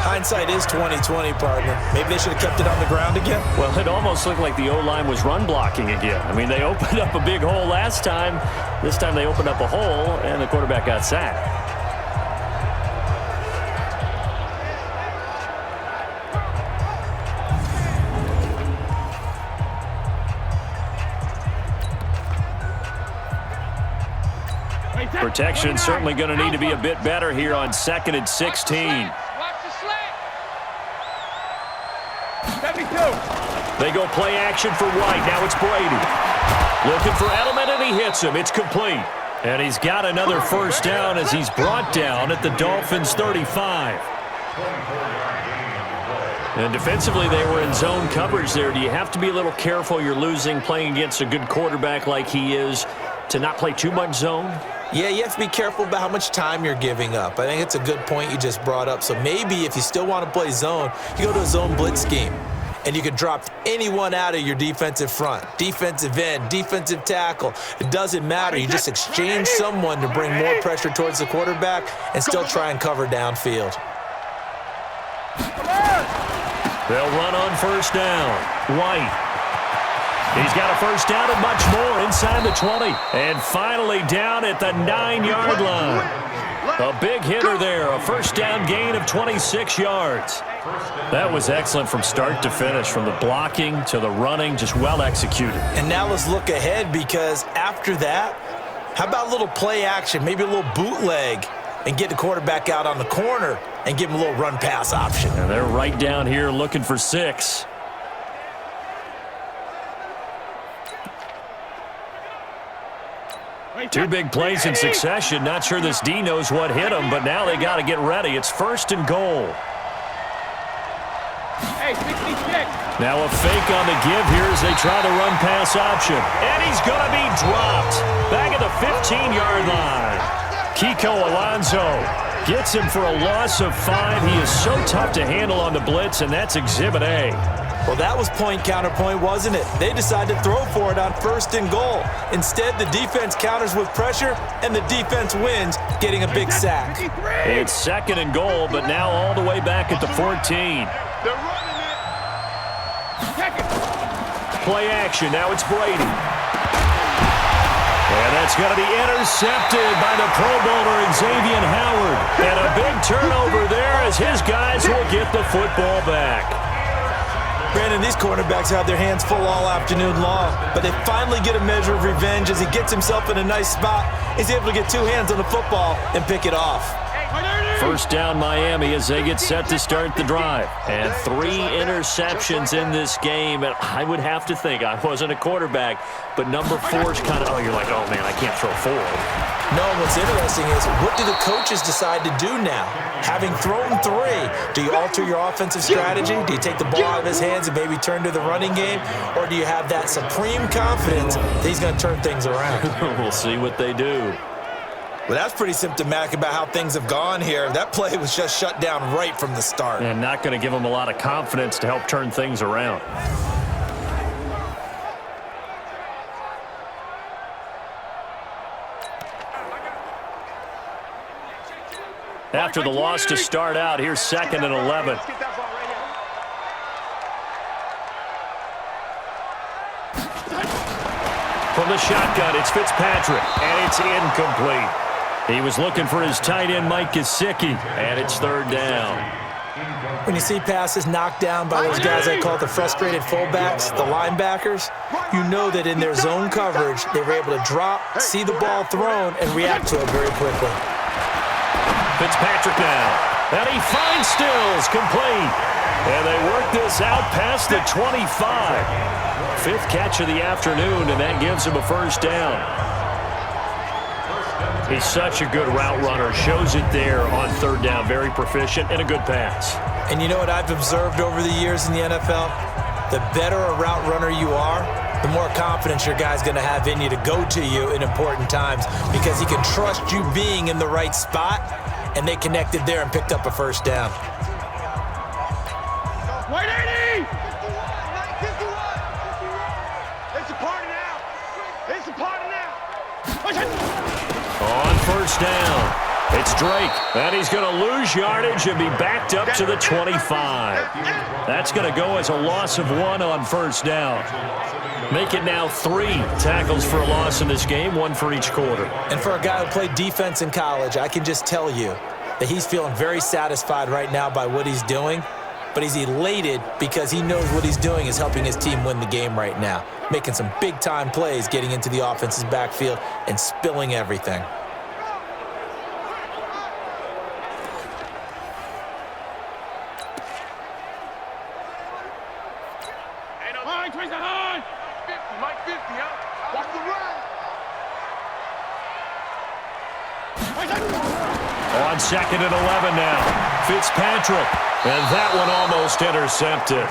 Hindsight is 20/20, partner. Maybe they should have kept it on the ground again. Well, it almost looked like the O-line was run blocking again. I mean, they opened up a big hole last time. This time they opened up a hole, and the quarterback got sacked. Protection certainly going to need to be a bit better here on 2nd and 16. Watch the slant. 72. They go play action for White. Now it's Brady. Looking for Edelman, and he hits him. It's complete. And he's got another first down as he's brought down at the Dolphins' 35. And defensively, they were in zone coverage there. Do you have to be a little careful you're losing playing against a good quarterback like he is to not play too much zone? Yeah, you have to be careful about how much time you're giving up. I think it's a good point you just brought up. So maybe if you still want to play zone, you go to a zone blitz scheme. And you can drop anyone out of your defensive front, defensive end, defensive tackle. It doesn't matter. You just exchange someone to bring more pressure towards the quarterback and still try and cover downfield. They'll run on first down. White. He's got a first down and much more inside the 20. And finally down at the 9-yard line. A big hitter there, a first down gain of 26 yards. That was excellent from start to finish, from the blocking to the running, just well executed. And now let's look ahead, because after that, how about a little play action, maybe a little bootleg, and get the quarterback out on the corner and give him a little run-pass option. And they're right down here looking for 6. Two big plays in succession. Not sure this D knows what hit him, but now they got to get ready. It's first and goal. Hey, 66. Now a fake on the give here as they try the run-pass option. And he's going to be dropped. Back at the 15-yard line. Kiko Alonso gets him for a loss of 5. He is so tough to handle on the blitz, and that's Exhibit A. Well, that was point counterpoint, wasn't it? They decided to throw for it on first and goal. Instead, the defense counters with pressure, and the defense wins, getting a big sack. It's second and goal, but now all the way back at the 14. They're running it. Play action. Now it's Brady. And that's going to be intercepted by the Pro Bowler Xavier Howard. And a big turnover there as his guys will get the football back. Brandon, these cornerbacks have their hands full all afternoon long, but they finally get a measure of revenge as he gets himself in a nice spot. He's able to get 2 hands on the football and pick it off. First down Miami as they get set to start the drive. And 3 interceptions in this game. And I would have to think, I wasn't a quarterback, but number 4 is kind of, you're like, oh man, I can't throw 4. No, what's interesting is, what do the coaches decide to do now? Having thrown 3, do you alter your offensive strategy? Do you take the ball out of his hands and maybe turn to the running game? Or do you have that supreme confidence that he's going to turn things around? We'll see what they do. Well, that's pretty symptomatic about how things have gone here. That play was just shut down right from the start. And not going to give them a lot of confidence to help turn things around. After the loss to start out, here's second and 11. From the shotgun, it's Fitzpatrick, and it's incomplete. He was looking for his tight end, Mike Gesicki, and it's third down. When you see passes knocked down by those guys I call the frustrated fullbacks, the linebackers, you know that in their zone coverage, they were able to drop, see the ball thrown, and react to it very quickly. Fitzpatrick now, and he finds Stills, complete. And they work this out past the 25. 5th catch of the afternoon, and that gives him a first down. He's such a good route runner. Shows it there on third down. Very proficient and a good pass. And you know what I've observed over the years in the NFL? The better a route runner you are, the more confidence your guy's going to have in you to go to you in important times, because he can trust you being in the right spot, and they connected there and picked up a first down. 180! 51! It's a party now! It's a party now! On first down, it's Drake. And he's going to lose yardage and be backed up to the 25. That's going to go as a loss of 1 on first down. Make it now 3 tackles for a loss in this game, 1 for each quarter. And for a guy who played defense in college, I can just tell you that he's feeling very satisfied right now by what he's doing. But he's elated because he knows what he's doing is helping his team win the game right now. Making some big-time plays, getting into the offense's backfield, and spilling everything. Mike, twice the high! 50, Mike 50, huh? Watch the run! On second and 11 now. Fitzpatrick And that one almost intercepted.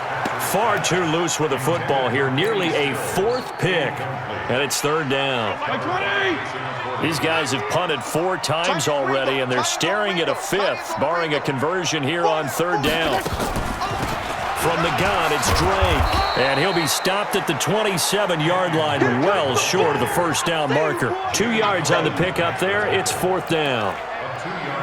Far too loose with the football here. Nearly a fourth pick. And it's third down. These guys have punted 4 times already, and they're staring at a fifth, barring a conversion here on third down. From the gun, it's Drake. And he'll be stopped at the 27-yard line, well short of the first down marker. 2 yards on the pickup there. It's fourth down.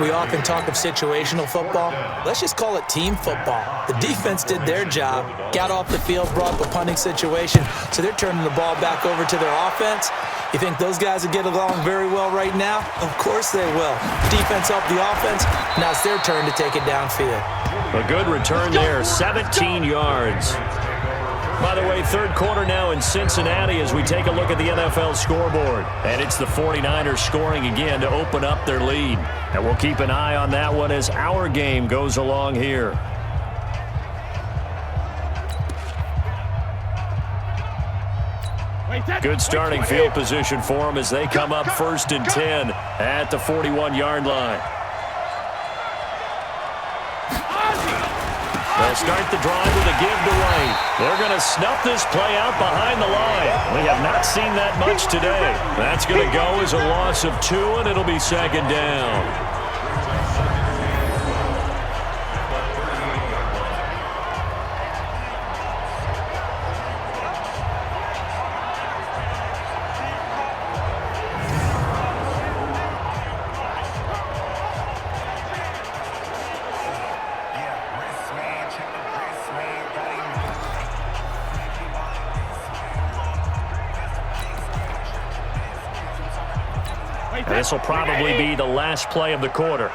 We often talk of situational football. Let's just call it team football. The defense did their job, got off the field, brought up a punting situation, so they're turning the ball back over to their offense. You think those guys will get along very well right now? Of course they will. Defense helped the offense. Now it's their turn to take it downfield. A good return there, 17 yards. By the way, third quarter now in Cincinnati as we take a look at the NFL scoreboard. And it's the 49ers scoring again to open up their lead. And we'll keep an eye on that one as our game goes along here. Good starting field position for them as they come up first and 10 at the 41-yard line. They'll start the drive with a give to right. They're going to snuff this play out behind the line. We have not seen that much today. That's going to go as a loss of 2, and it'll be second down. This will probably be the last play of the quarter.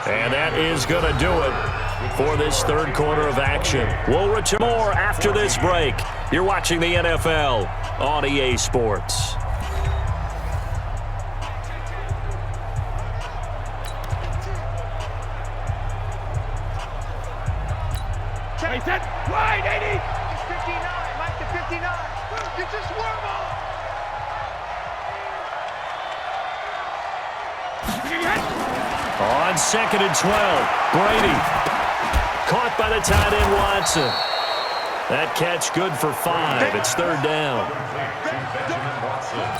And that is going to do it for this third quarter of action. We'll return more after this break. You're watching the NFL on EA Sports. Take that wide 80. 59, Mike to 59. You just warm up. On second and 12, Brady. Caught by the tight end, Watson. That catch good for 5. It's third down.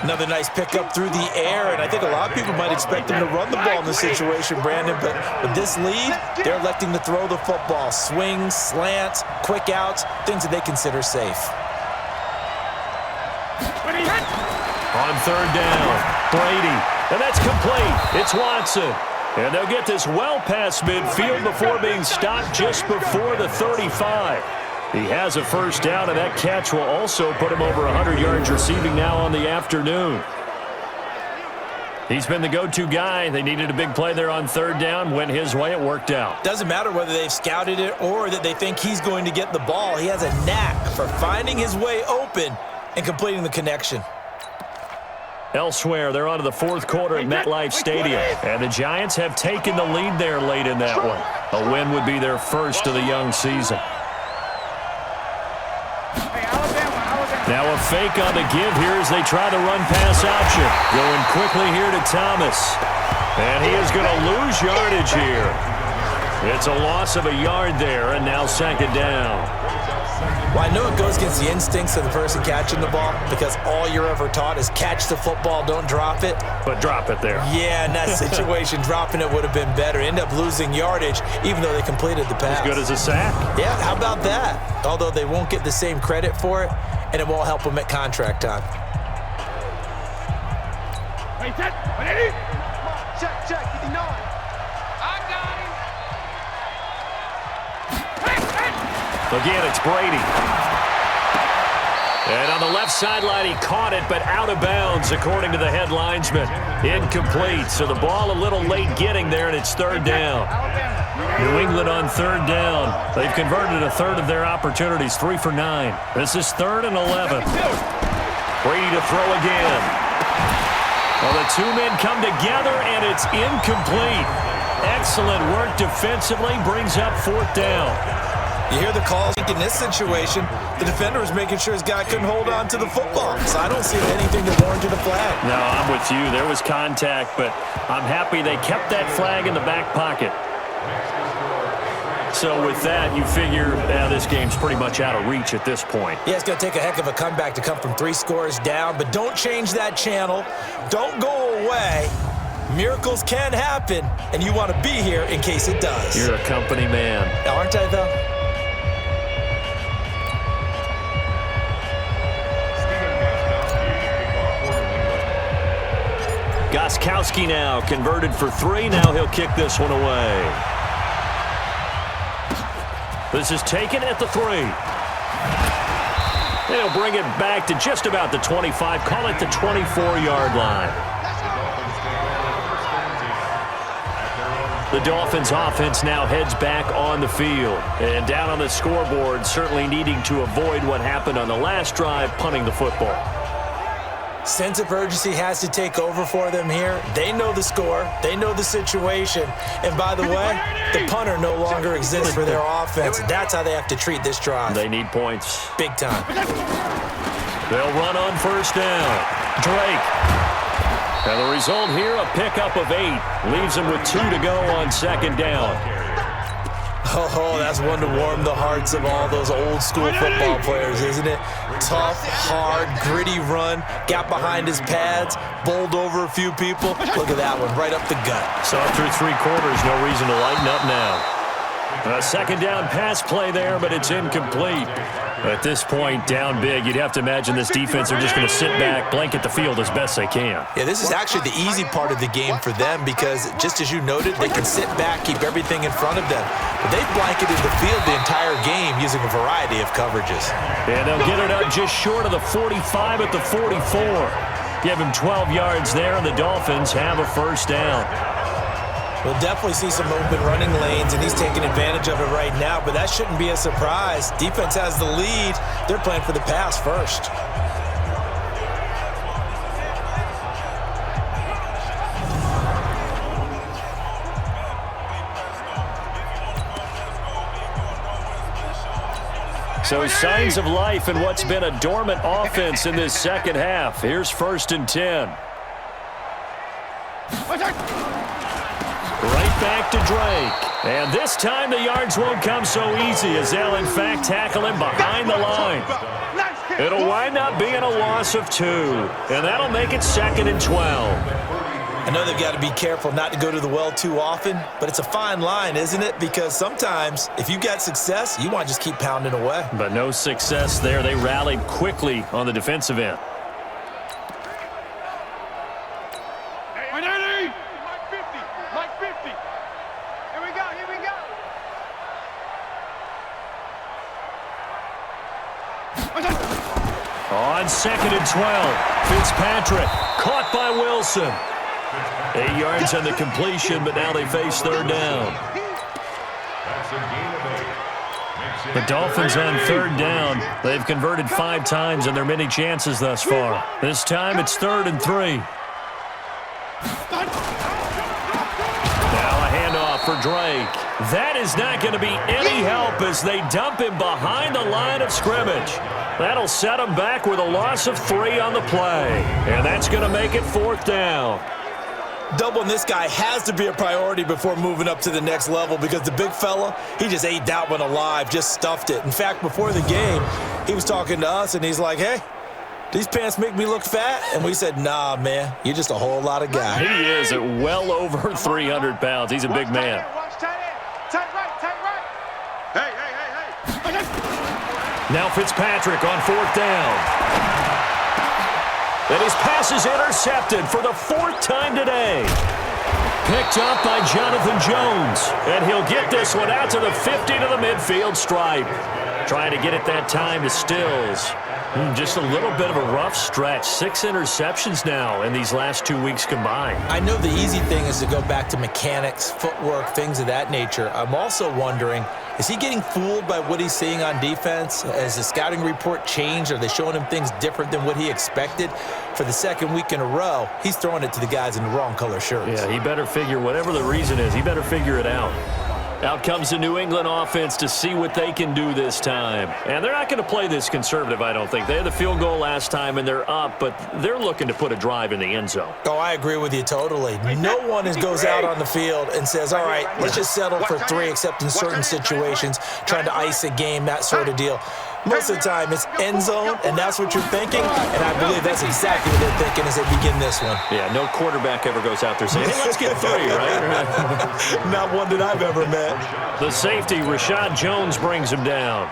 Another nice pickup through the air, and I think a lot of people might expect him to run the ball in this situation, Brandon, but with this lead, they're electing to throw the football. Swings, slants, quick outs, things that they consider safe. On third down, Brady. And that's complete. It's Watson. And they'll get this well past midfield before being stopped just before the 35. He has a first down, and that catch will also put him over 100 yards receiving now on the afternoon. He's been the go-to guy. They needed a big play there on third down. Went his way. It worked out. Doesn't matter whether they've scouted it or that they think he's going to get the ball. He has a knack for finding his way open and completing the connection. Elsewhere, they're on to the fourth quarter at MetLife Stadium. And the Giants have taken the lead there late in that one. A win would be their first of the young season. Now a fake on the give here as they try the run-pass option. Going quickly here to Thomas. And he is going to lose yardage here. It's a loss of a yard there, and now second down. Well, I know it goes against the instincts of the person catching the ball because all you're ever taught is catch the football, don't drop it. But drop it there. Yeah, in that situation, dropping it would have been better. End up losing yardage even though they completed the pass. As good as a sack. Yeah, how about that? Although they won't get the same credit for it, and it won't help them at contract time. Wait, that, 180. Check, 59. I got him. Again, it's Brady. And on the left sideline, he caught it, but out of bounds, according to the head linesman. Incomplete, so the ball a little late getting there, and it's third down. New England on third down. They've converted a third of their opportunities, 3 for 9. This is 3rd and 11. Brady to throw again. Well, the two men come together, and it's incomplete. Excellent work defensively, brings up 4th down. You hear the calls in this situation. The defender was making sure his guy couldn't hold on to the football. So I don't see anything to warrant a flag. No, I'm with you. There was contact, but I'm happy they kept that flag in the back pocket. So with that, you figure this game's pretty much out of reach at this point. Yeah, it's going to take a heck of a comeback to come from 3 scores down, but don't change that channel. Don't go away. Miracles can happen, and you want to be here in case it does. You're a company man. Aren't I, though? Gostkowski now converted for 3. Now he'll kick this one away. This is taken at the 3. They'll bring it back to just about the 25. Call it the 24-yard line. The Dolphins offense now heads back on the field. And down on the scoreboard, certainly needing to avoid what happened on the last drive, punting the football. Sense of urgency has to take over for them here. They know the score. They know the situation. And by the way, the punter no longer exists for their offense. That's how they have to treat this drive. They need points. Big time. They'll run on first down. Drake. And the result here, a pickup of 8. Leaves them with 2 to go on second down. Oh, that's one to warm the hearts of all those old-school football players, isn't it? Tough, hard, gritty run, got behind his pads, bowled over a few people. Look at that one, right up the gut. Saw through 3 quarters, no reason to lighten up now. A second down pass play there, but it's incomplete. At this point, down big, you'd have to imagine this defense are just going to sit back, blanket the field as best they can. Yeah, this is actually the easy part of the game for them because, just as you noted, they can sit back, keep everything in front of them. But they've blanketed the field the entire game using a variety of coverages. And they'll get it up just short of the 45 at the 44. Give him 12 yards there, and the Dolphins have a first down. We'll definitely see some open running lanes, and he's taking advantage of it right now, but that shouldn't be a surprise. Defense has the lead. They're playing for the pass first. So signs of life in what's been a dormant offense in this second half. Here's 1st and 10. Right back to Drake. And this time the yards won't come so easy as they'll in fact tackle him behind the line. It'll wind up being a loss of 2. And that'll make it 2nd and 12. I know they've got to be careful not to go to the well too often, but it's a fine line, isn't it? Because sometimes if you got success, you want to just keep pounding away. But no success there. They rallied quickly on the defensive end. On 2nd and 12, Fitzpatrick caught by Wilson. 8 yards on the completion, but now they face 3rd down. The Dolphins on 3rd down. They've converted 5 times on their many chances thus far. This time it's 3rd and 3. Now a handoff for Drake. That is not going to be any help as they dump him behind the line of scrimmage. That'll set him back with a loss of 3 on the play. And that's going to make it 4th down. Doubling this guy has to be a priority before moving up to the next level because the big fella, he just ate that one alive, just stuffed it. In fact, before the game, he was talking to us, and he's like, hey, these pants make me look fat? And we said, nah, man, you're just a whole lot of guy. He is at well over 300 pounds. He's a big man. Watch tight end. Tight right. Hey. Now Fitzpatrick on 4th down. And his pass is intercepted for the 4th time today. Picked up by Jonathan Jones. And he'll get this one out to the 50 to the midfield stripe. Trying to get it that time to Stills. Just a little bit of a rough stretch. 6 interceptions now in these last 2 weeks combined. I know the easy thing is to go back to mechanics, footwork, things of that nature. I'm also wondering, is he getting fooled by what he's seeing on defense? Has the scouting report changed? Are they showing him things different than what he expected? For the 2nd week in a row, he's throwing it to the guys in the wrong color shirts. Yeah, he better figure whatever the reason is. He better figure it out. Out comes the New England offense to see what they can do this time. And they're not going to play this conservative, I don't think. They had the field goal last time, and they're up, but they're looking to put a drive in the end zone. Oh, I agree with you totally. No one goes out on the field and says, all right, let's just settle for 3, except in certain situations, trying to ice a game, that sort of deal. Most of the time, it's end zone, and that's what you're thinking, and I believe that's exactly what they're thinking as they begin this one. Yeah, no quarterback ever goes out there saying, hey, let's get 3, right? Not one that I've ever met. The safety, Rashad Jones, brings him down.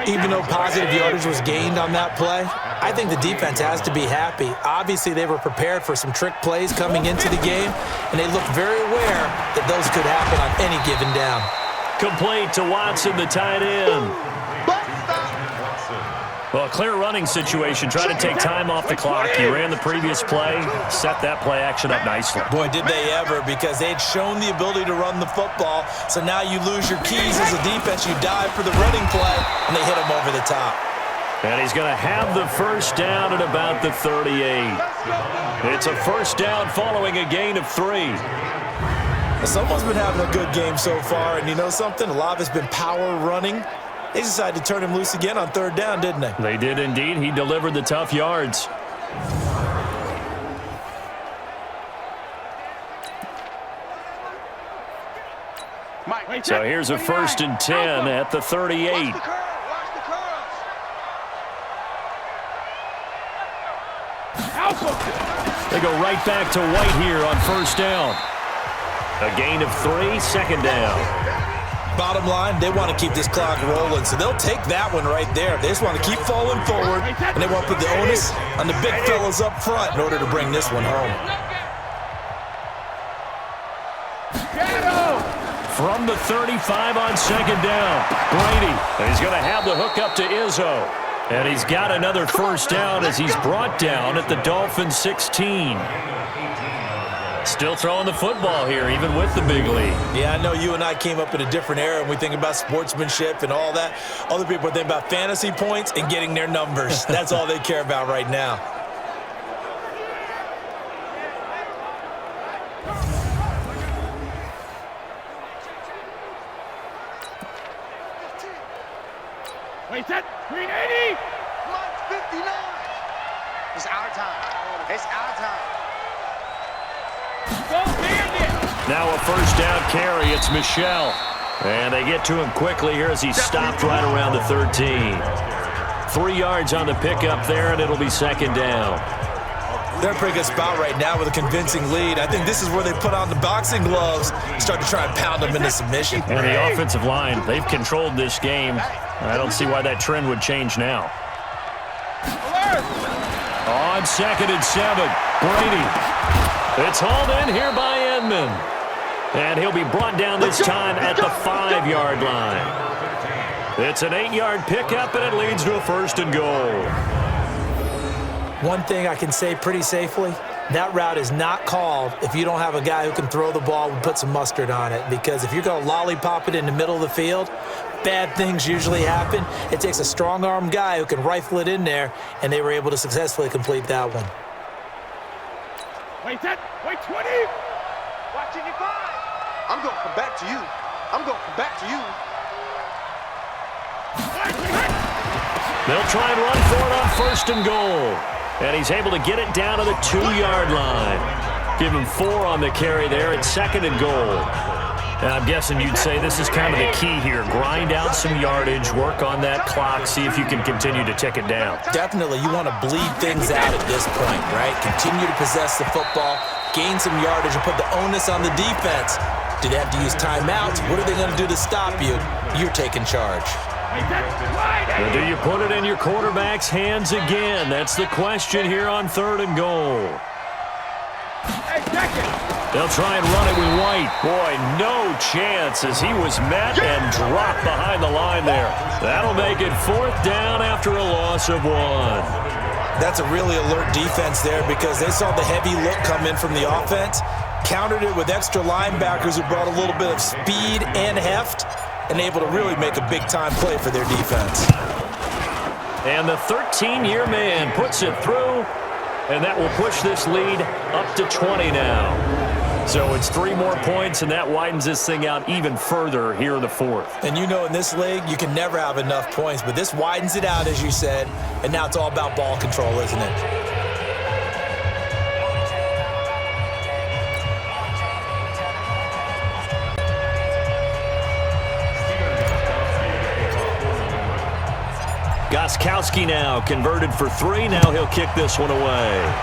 Even though positive yardage was gained on that play, I think the defense has to be happy. Obviously, they were prepared for some trick plays coming into the game, and they looked very aware that those could happen on any given down. Complete to Watson, the tight end. Well, a clear running situation. Try to take time off the clock. He ran the previous play, set that play action up nicely. Boy, did they ever, because they had shown the ability to run the football. So now you lose your keys as a defense. You dive for the running play, and they hit him over the top. And he's going to have the first down at about the 38. It's a first down following a gain of 3. Someone's been having a good game so far, and you know something? A lot of it's been power running. They decided to turn him loose again on 3rd down, didn't they? They did indeed. He delivered the tough yards. So here's a 1st and 10 at the 38. They go right back to White here on 1st down. A gain of 3, 2nd down. Bottom line, they want to keep this clock rolling, so they'll take that one right there. They just want to keep falling forward, and they want to put the onus on the big fellas up front in order to bring this one home. From the 35 on 2nd down, Brady. And he's going to have the hook up to Izzo. And he's got another first down as he's brought down at the Dolphins 16. Still throwing the football here, even with the big lead. Yeah, I know you and I came up in a different era, and we think about sportsmanship and all that. Other people think about fantasy points and getting their numbers. That's all they care about right now. Wait, set, green 80. March 59. It's our time. It's our time. Now a first down carry. It's Michel. And they get to him quickly here as he stopped right around the 13. 3 yards on the pickup there, and it'll be 2nd down. They're in a pretty good spot right now with a convincing lead. I think this is where they put on the boxing gloves and start to try and pound them into submission. And the offensive line, they've controlled this game. I don't see why that trend would change now. On 2nd and 7, Brady. It's hauled in here by Edmond. And he'll be brought down this time at the 5-yard line. It's an 8-yard pickup, and it leads to a 1st and goal. One thing I can say pretty safely, that route is not called if you don't have a guy who can throw the ball and put some mustard on it. Because if you're going to lollipop it in the middle of the field, bad things usually happen. It takes a strong-armed guy who can rifle it in there, and they were able to successfully complete that one. Wait, set, wait, 20. Watching you five. I'm going to come back to you. I'm going to come back to you. They'll try and run for it on 1st and goal. And he's able to get it down to the 2-yard line. Give him 4 on the carry there at 2nd and goal. And I'm guessing you'd say this is kind of the key here. Grind out some yardage, work on that clock, see if you can continue to tick it down. Definitely, you want to bleed things out at this point, right? Continue to possess the football, gain some yardage, and put the onus on the defense. Do they have to use timeouts? What are they going to do to stop you? You're taking charge. Or do you put it in your quarterback's hands again? That's the question here on 3rd and goal. They'll try and run it with White. Boy, no chance as he was met and dropped behind the line there. That'll make it 4th down after a loss of 1. That's a really alert defense there because they saw the heavy look come in from the offense, countered it with extra linebackers who brought a little bit of speed and heft, and able to really make a big-time play for their defense. And the 13-year man puts it through, and that will push this lead up to 20 now. So it's 3 more points, and that widens this thing out even further here in the fourth. And you know in this league, you can never have enough points, but this widens it out, as you said, and now it's all about ball control, isn't it? Gostkowski now converted for 3. Now he'll kick this one away.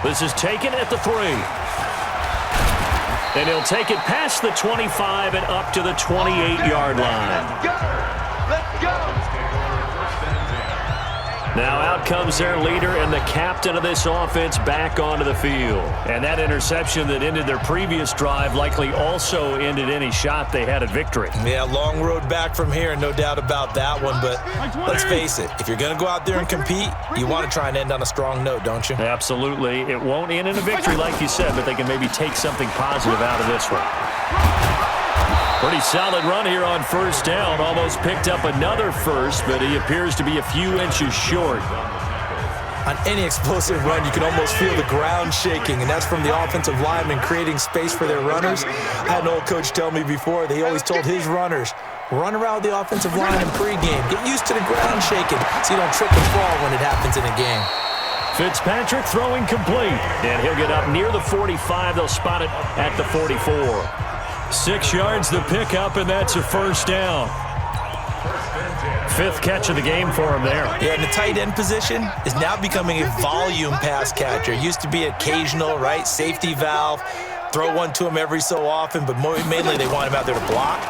This is taken at the 3. And he'll take it past the 25 and up to the 28-yard line. Let's go! Let's go! Now out comes their leader and the captain of this offense back onto the field. And that interception that ended their previous drive likely also ended any shot they had at victory. Yeah, long road back from here, no doubt about that one. But let's face it, if you're going to go out there and compete, you want to try and end on a strong note, don't you? Absolutely. It won't end in a victory like you said, but they can maybe take something positive out of this one. Pretty solid run here on first down. Almost picked up another first, but he appears to be a few inches short. On any explosive run, you can almost feel the ground shaking, and that's from the offensive linemen creating space for their runners. I had an old coach tell me before, they always told his runners, run around with the offensive line in pregame. Get used to the ground shaking so you don't trip and fall when it happens in a game. Fitzpatrick throwing complete, and he'll get up near the 45. They'll spot it at the 44. 6 yards the pickup, and that's a first down. 5th catch of the game for him there. Yeah, and the tight end position is now becoming a volume pass catcher. It used to be occasional, right? Safety valve, throw one to him every so often, but mainly they want him out there to block.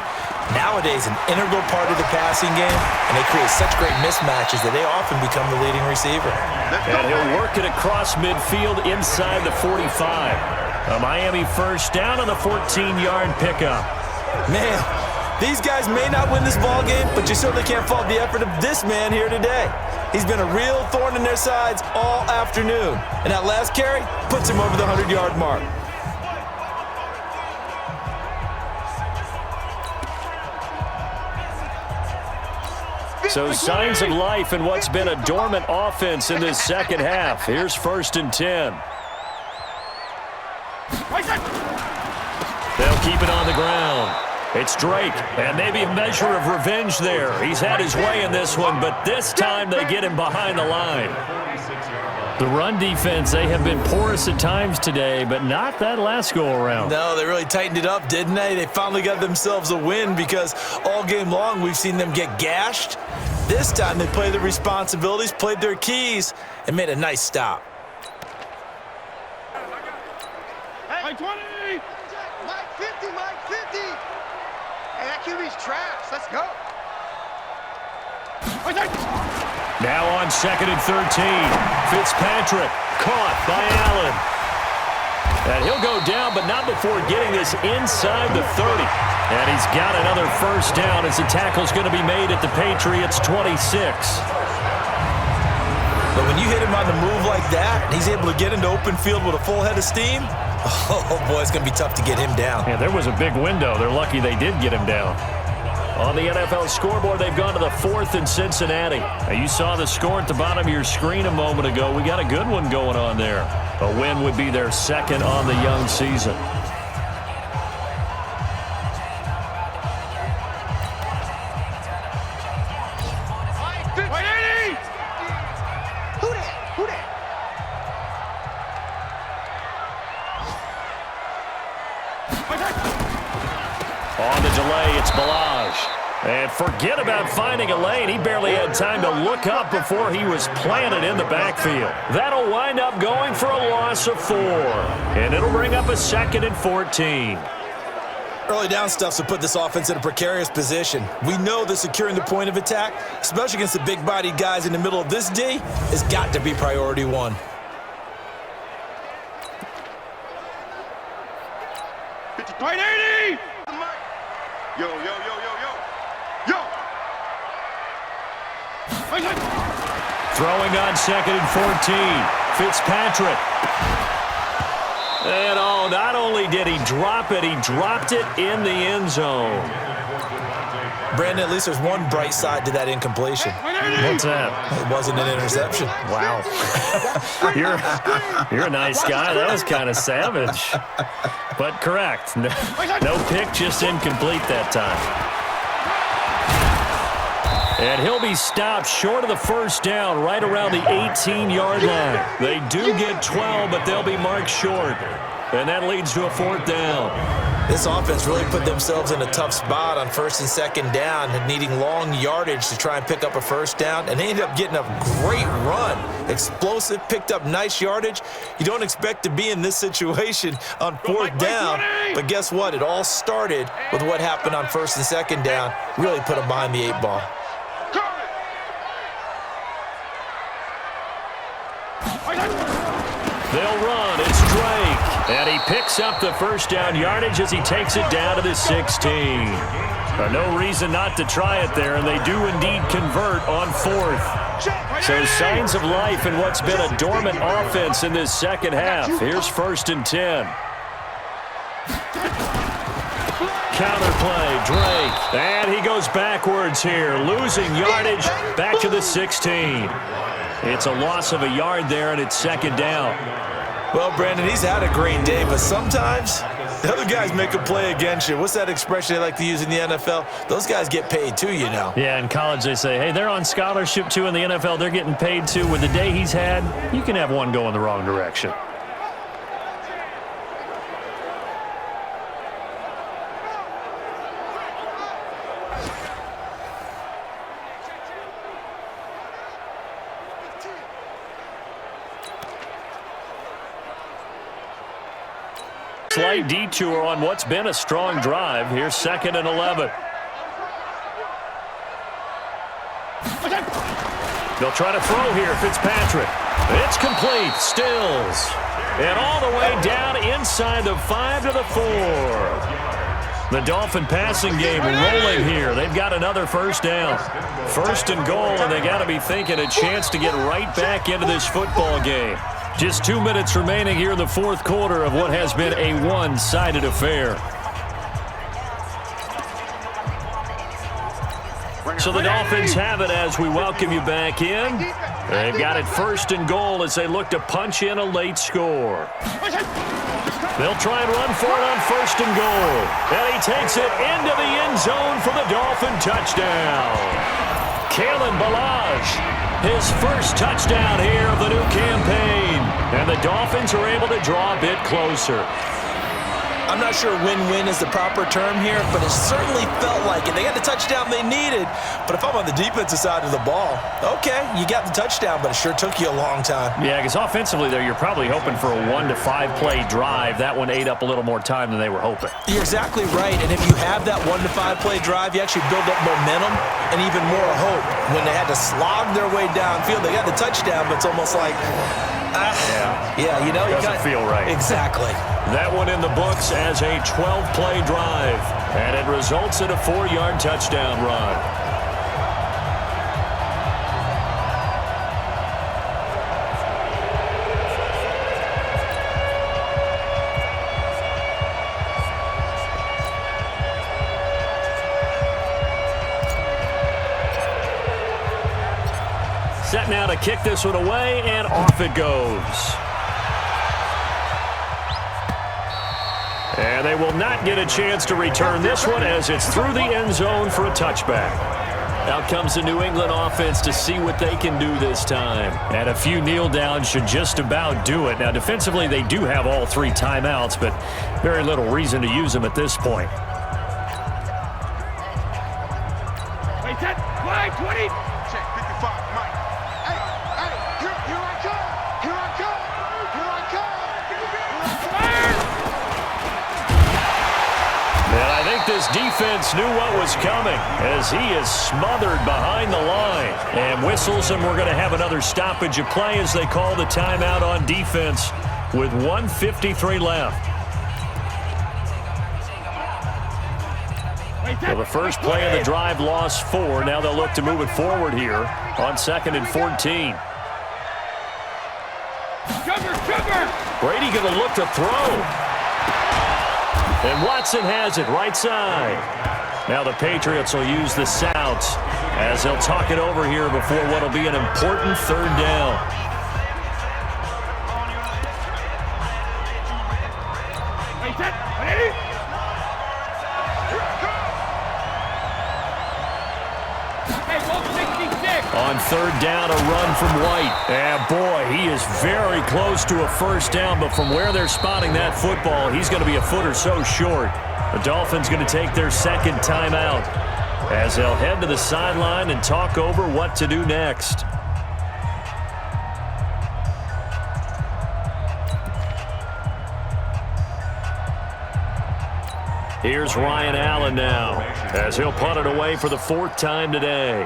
Nowadays, an integral part of the passing game, and they create such great mismatches that they often become the leading receiver. And he'll work it across midfield inside the 45. A Miami first down on the 14-yard pickup. Man, these guys may not win this ball game, but you certainly can't fault the effort of this man here today. He's been a real thorn in their sides all afternoon. And that last carry puts him over the 100-yard mark. So signs of life in what's been a dormant offense in this second half. Here's 1st and 10. They'll keep it on the ground. It's Drake, and maybe a measure of revenge there. He's had his way in this one, but this time they get him behind the line. The run defense, they have been porous at times today, but not that last go-around. No, they really tightened it up, didn't they? They finally got themselves a win because all game long we've seen them get gashed. This time they played their responsibilities, played their keys, and made a nice stop. Mike 20! Mike 50, Mike 50! Hey, that QB's trash. Let's go. Now on 2nd and 13. Fitzpatrick caught by Allen. And he'll go down, but not before getting this inside the 30. And he's got another first down as the tackle's going to be made at the Patriots' 26. But when you hit him on the move like that, and he's able to get into open field with a full head of steam, oh boy, it's going to be tough to get him down. Yeah, there was a big window. They're lucky they did get him down. On the NFL scoreboard, they've gone to the 4th in Cincinnati. Now, you saw the score at the bottom of your screen a moment ago. We got a good one going on there. A win would be their 2nd on the young season. On the delay, it's Balaj. And forget about finding a lane. He barely had time to look up before he was planted in the backfield. That'll wind up going for a loss of 4. And it'll bring up a 2nd and 14. Early down stuff will put this offense in a precarious position. We know that securing the point of attack, especially against the big-bodied guys in the middle of this D, has got to be priority 1. Right 80! Yo, yo, yo, yo, yo. Yo! Throwing on 2nd and 14. Fitzpatrick. And not only did he drop it, he dropped it in the end zone. Brandon, at least there's one bright side to that incompletion. What's that? It wasn't an interception. Wow. You're a nice guy. That was kind of savage. But correct. No pick, just incomplete that time. And he'll be stopped short of the first down right around the 18-yard line. They do get 12, but they'll be marked short. And that leads to a 4th down. This offense really put themselves in a tough spot on 1st and 2nd down, needing long yardage to try and pick up a 1st down, and they ended up getting a great run. Explosive, picked up nice yardage. You don't expect to be in this situation on 4th down, but guess what? It all started with what happened on 1st and 2nd down. Really put them behind the 8 ball. They'll run. It's Drake. And he picks up the 1st down yardage as he takes it down to the 16. No reason not to try it there, and they do indeed convert on 4th. So signs of life in what's been a dormant offense in this second half. Here's 1st and 10. Counterplay, Drake. And he goes backwards here, losing yardage back to the 16. It's a loss of a yard there, and it's 2nd down. Well, Brandon, he's had a great day, but sometimes the other guys make a play against you. What's that expression they like to use in the NFL? Those guys get paid too, you know. Yeah, in college they say, hey, they're on scholarship too. In the NFL, they're getting paid too. With the day he's had, you can have one go in the wrong direction. Slight detour on what's been a strong drive. Here's 2nd and 11. They'll try to throw here, Fitzpatrick. It's complete. Stills. And all the way down inside the 5 to the 4. The Dolphin passing game rolling here. They've got another 1st down. 1st and goal, and they got to be thinking a chance to get right back into this football game. Just 2 minutes remaining here in the 4th quarter of what has been a one-sided affair. So the Dolphins have it as we welcome you back in. They've got it 1st and goal as they look to punch in a late score. They'll try and run for it on 1st and goal. And he takes it into the end zone for the Dolphin touchdown. Kalen Ballage, his first touchdown here of the new campaign. And the Dolphins are able to draw a bit closer. I'm not sure win-win is the proper term here, but it certainly felt like it. They got the touchdown they needed, but if I'm on the defensive side of the ball, okay, you got the touchdown, but it sure took you a long time. Yeah, because offensively there, you're probably hoping for a 1 to 5 play drive. That one ate up a little more time than they were hoping. You're exactly right, and if you have that 1 to 5 play drive, you actually build up momentum and even more hope. When they had to slog their way downfield, they got the touchdown, but it's almost like, yeah, you know, you doesn't feel right. Exactly. That one in the books as a 12-play drive, and it results in a 4-yard touchdown run. Set now to kick this one away, and off it goes. And they will not get a chance to return this one as it's through the end zone for a touchback. Out comes the New England offense to see what they can do this time. And a few kneel downs should just about do it. Now, defensively, they do have all 3 timeouts, but very little reason to use them at this point. Wait, 10, wide, 20. Check, 55, Mike. Hey, here I come. Here I come. Here I come. And I think this defense knew what was coming as he is smothered behind the line. And whistles, and we're going to have another stoppage of play as they call the timeout on defense with 1:53 left. Well, the first play of the drive lost 4. Now they'll look to move it forward here on 2nd and 14. Brady going to look to throw. And Watson has it right side. Now the Patriots will use the Souths as they'll talk it over here before what will be an important third down. On third down, a run from White. And boy, he is very close to a first down, but from where they're spotting that football, he's going to be a foot or so short. The Dolphins going to take their second timeout as they'll head to the sideline and talk over what to do next. Here's Ryan Allen now as he'll punt it away for the fourth time today.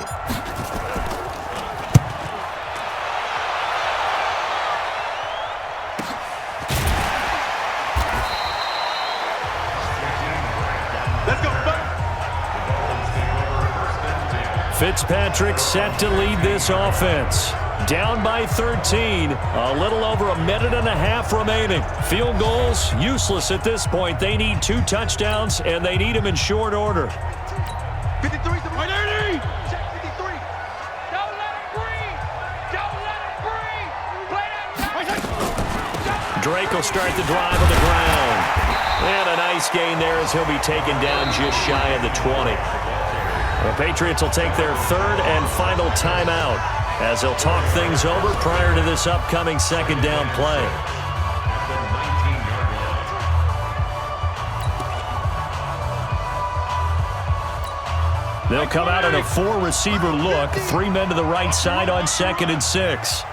Fitzpatrick set to lead this offense. Down by 13, a little over a minute and a half remaining. Field goals, useless at this point. They need 2 touchdowns, and they need them in short order. 53 to 180. Check 53. Don't let him breathe. Don't let him breathe. Play that. Drake will start the drive on the ground. And a nice gain there as he'll be taken down just shy of the 20. The Patriots will take their third and final timeout as they'll talk things over prior to this upcoming second down play. They'll come out in a 4-receiver look, 3 men to the right side on 2nd and 6.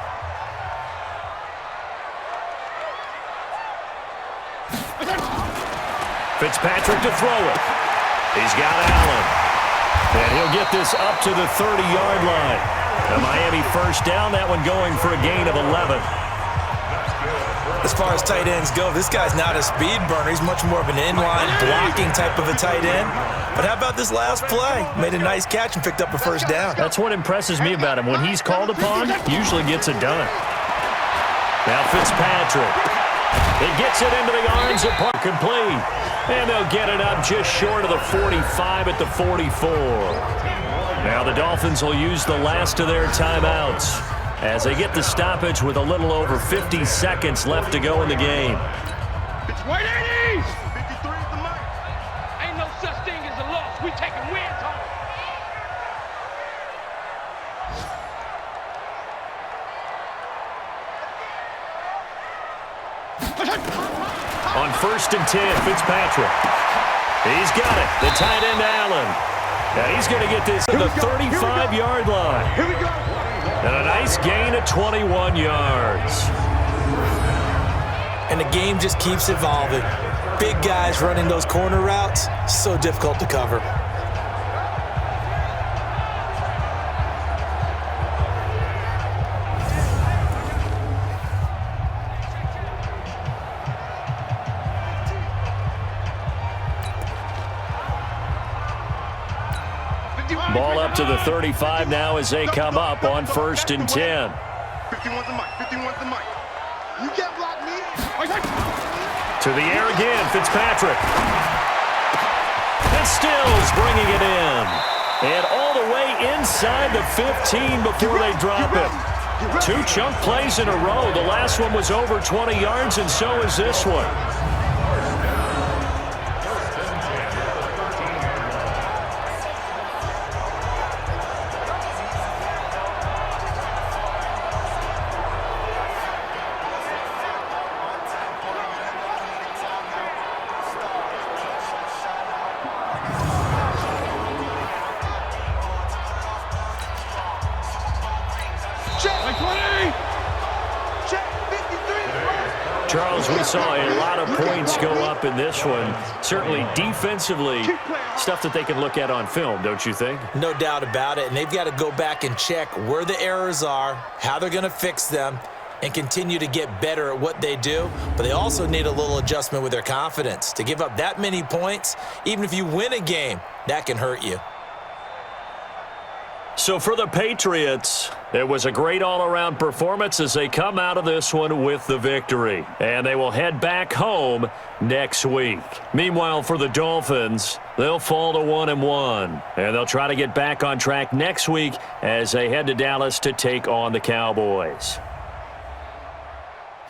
Fitzpatrick to throw it. He's got Allen. And he'll get this up to the 30-yard line. The Miami first down, that one going for a gain of 11. As far as tight ends go, this guy's not a speed burner. He's much more of an inline blocking type of a tight end. But how about this last play? Made a nice catch and picked up a first down. That's what impresses me about him. When he's called upon, he usually gets it done. Now Fitzpatrick. He gets it into the arms of Park, complete. And they'll get it up just short of the 45 at the 44. Now the Dolphins will use the last of their timeouts as they get the stoppage with a little over 50 seconds left to go in the game. It's 180. 53 is the mark. Ain't no such thing as a loss. We taking wins home. On 1st and 10, Fitzpatrick. He's got it. The tight end, Allen. Now he's going to get this to the 35-yard line. Here we go. And a nice gain of 21 yards. And the game just keeps evolving. Big guys running those corner routes, so difficult to cover. Ball up to the 35 now as they come up on 1st and 10. 51's the mic. 51's the mic. You can't block me. To the air again, Fitzpatrick. And Stills bringing it in. And all the way inside the 15 before they drop it. 2 chunk plays in a row. The last one was over 20 yards, and so is this one. Charles, we saw a lot of points go up in this one. Certainly defensively, stuff that they can look at on film, don't you think? No doubt about it, and they've got to go back and check where the errors are, how they're going to fix them, and continue to get better at what they do. But they also need a little adjustment with their confidence. To give up that many points, even if you win a game, that can hurt you. So for the Patriots, it was a great all-around performance as they come out of this one with the victory. And they will head back home next week. Meanwhile, for the Dolphins, they'll fall to 1-1. And they'll try to get back on track next week as they head to Dallas to take on the Cowboys.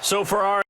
So for our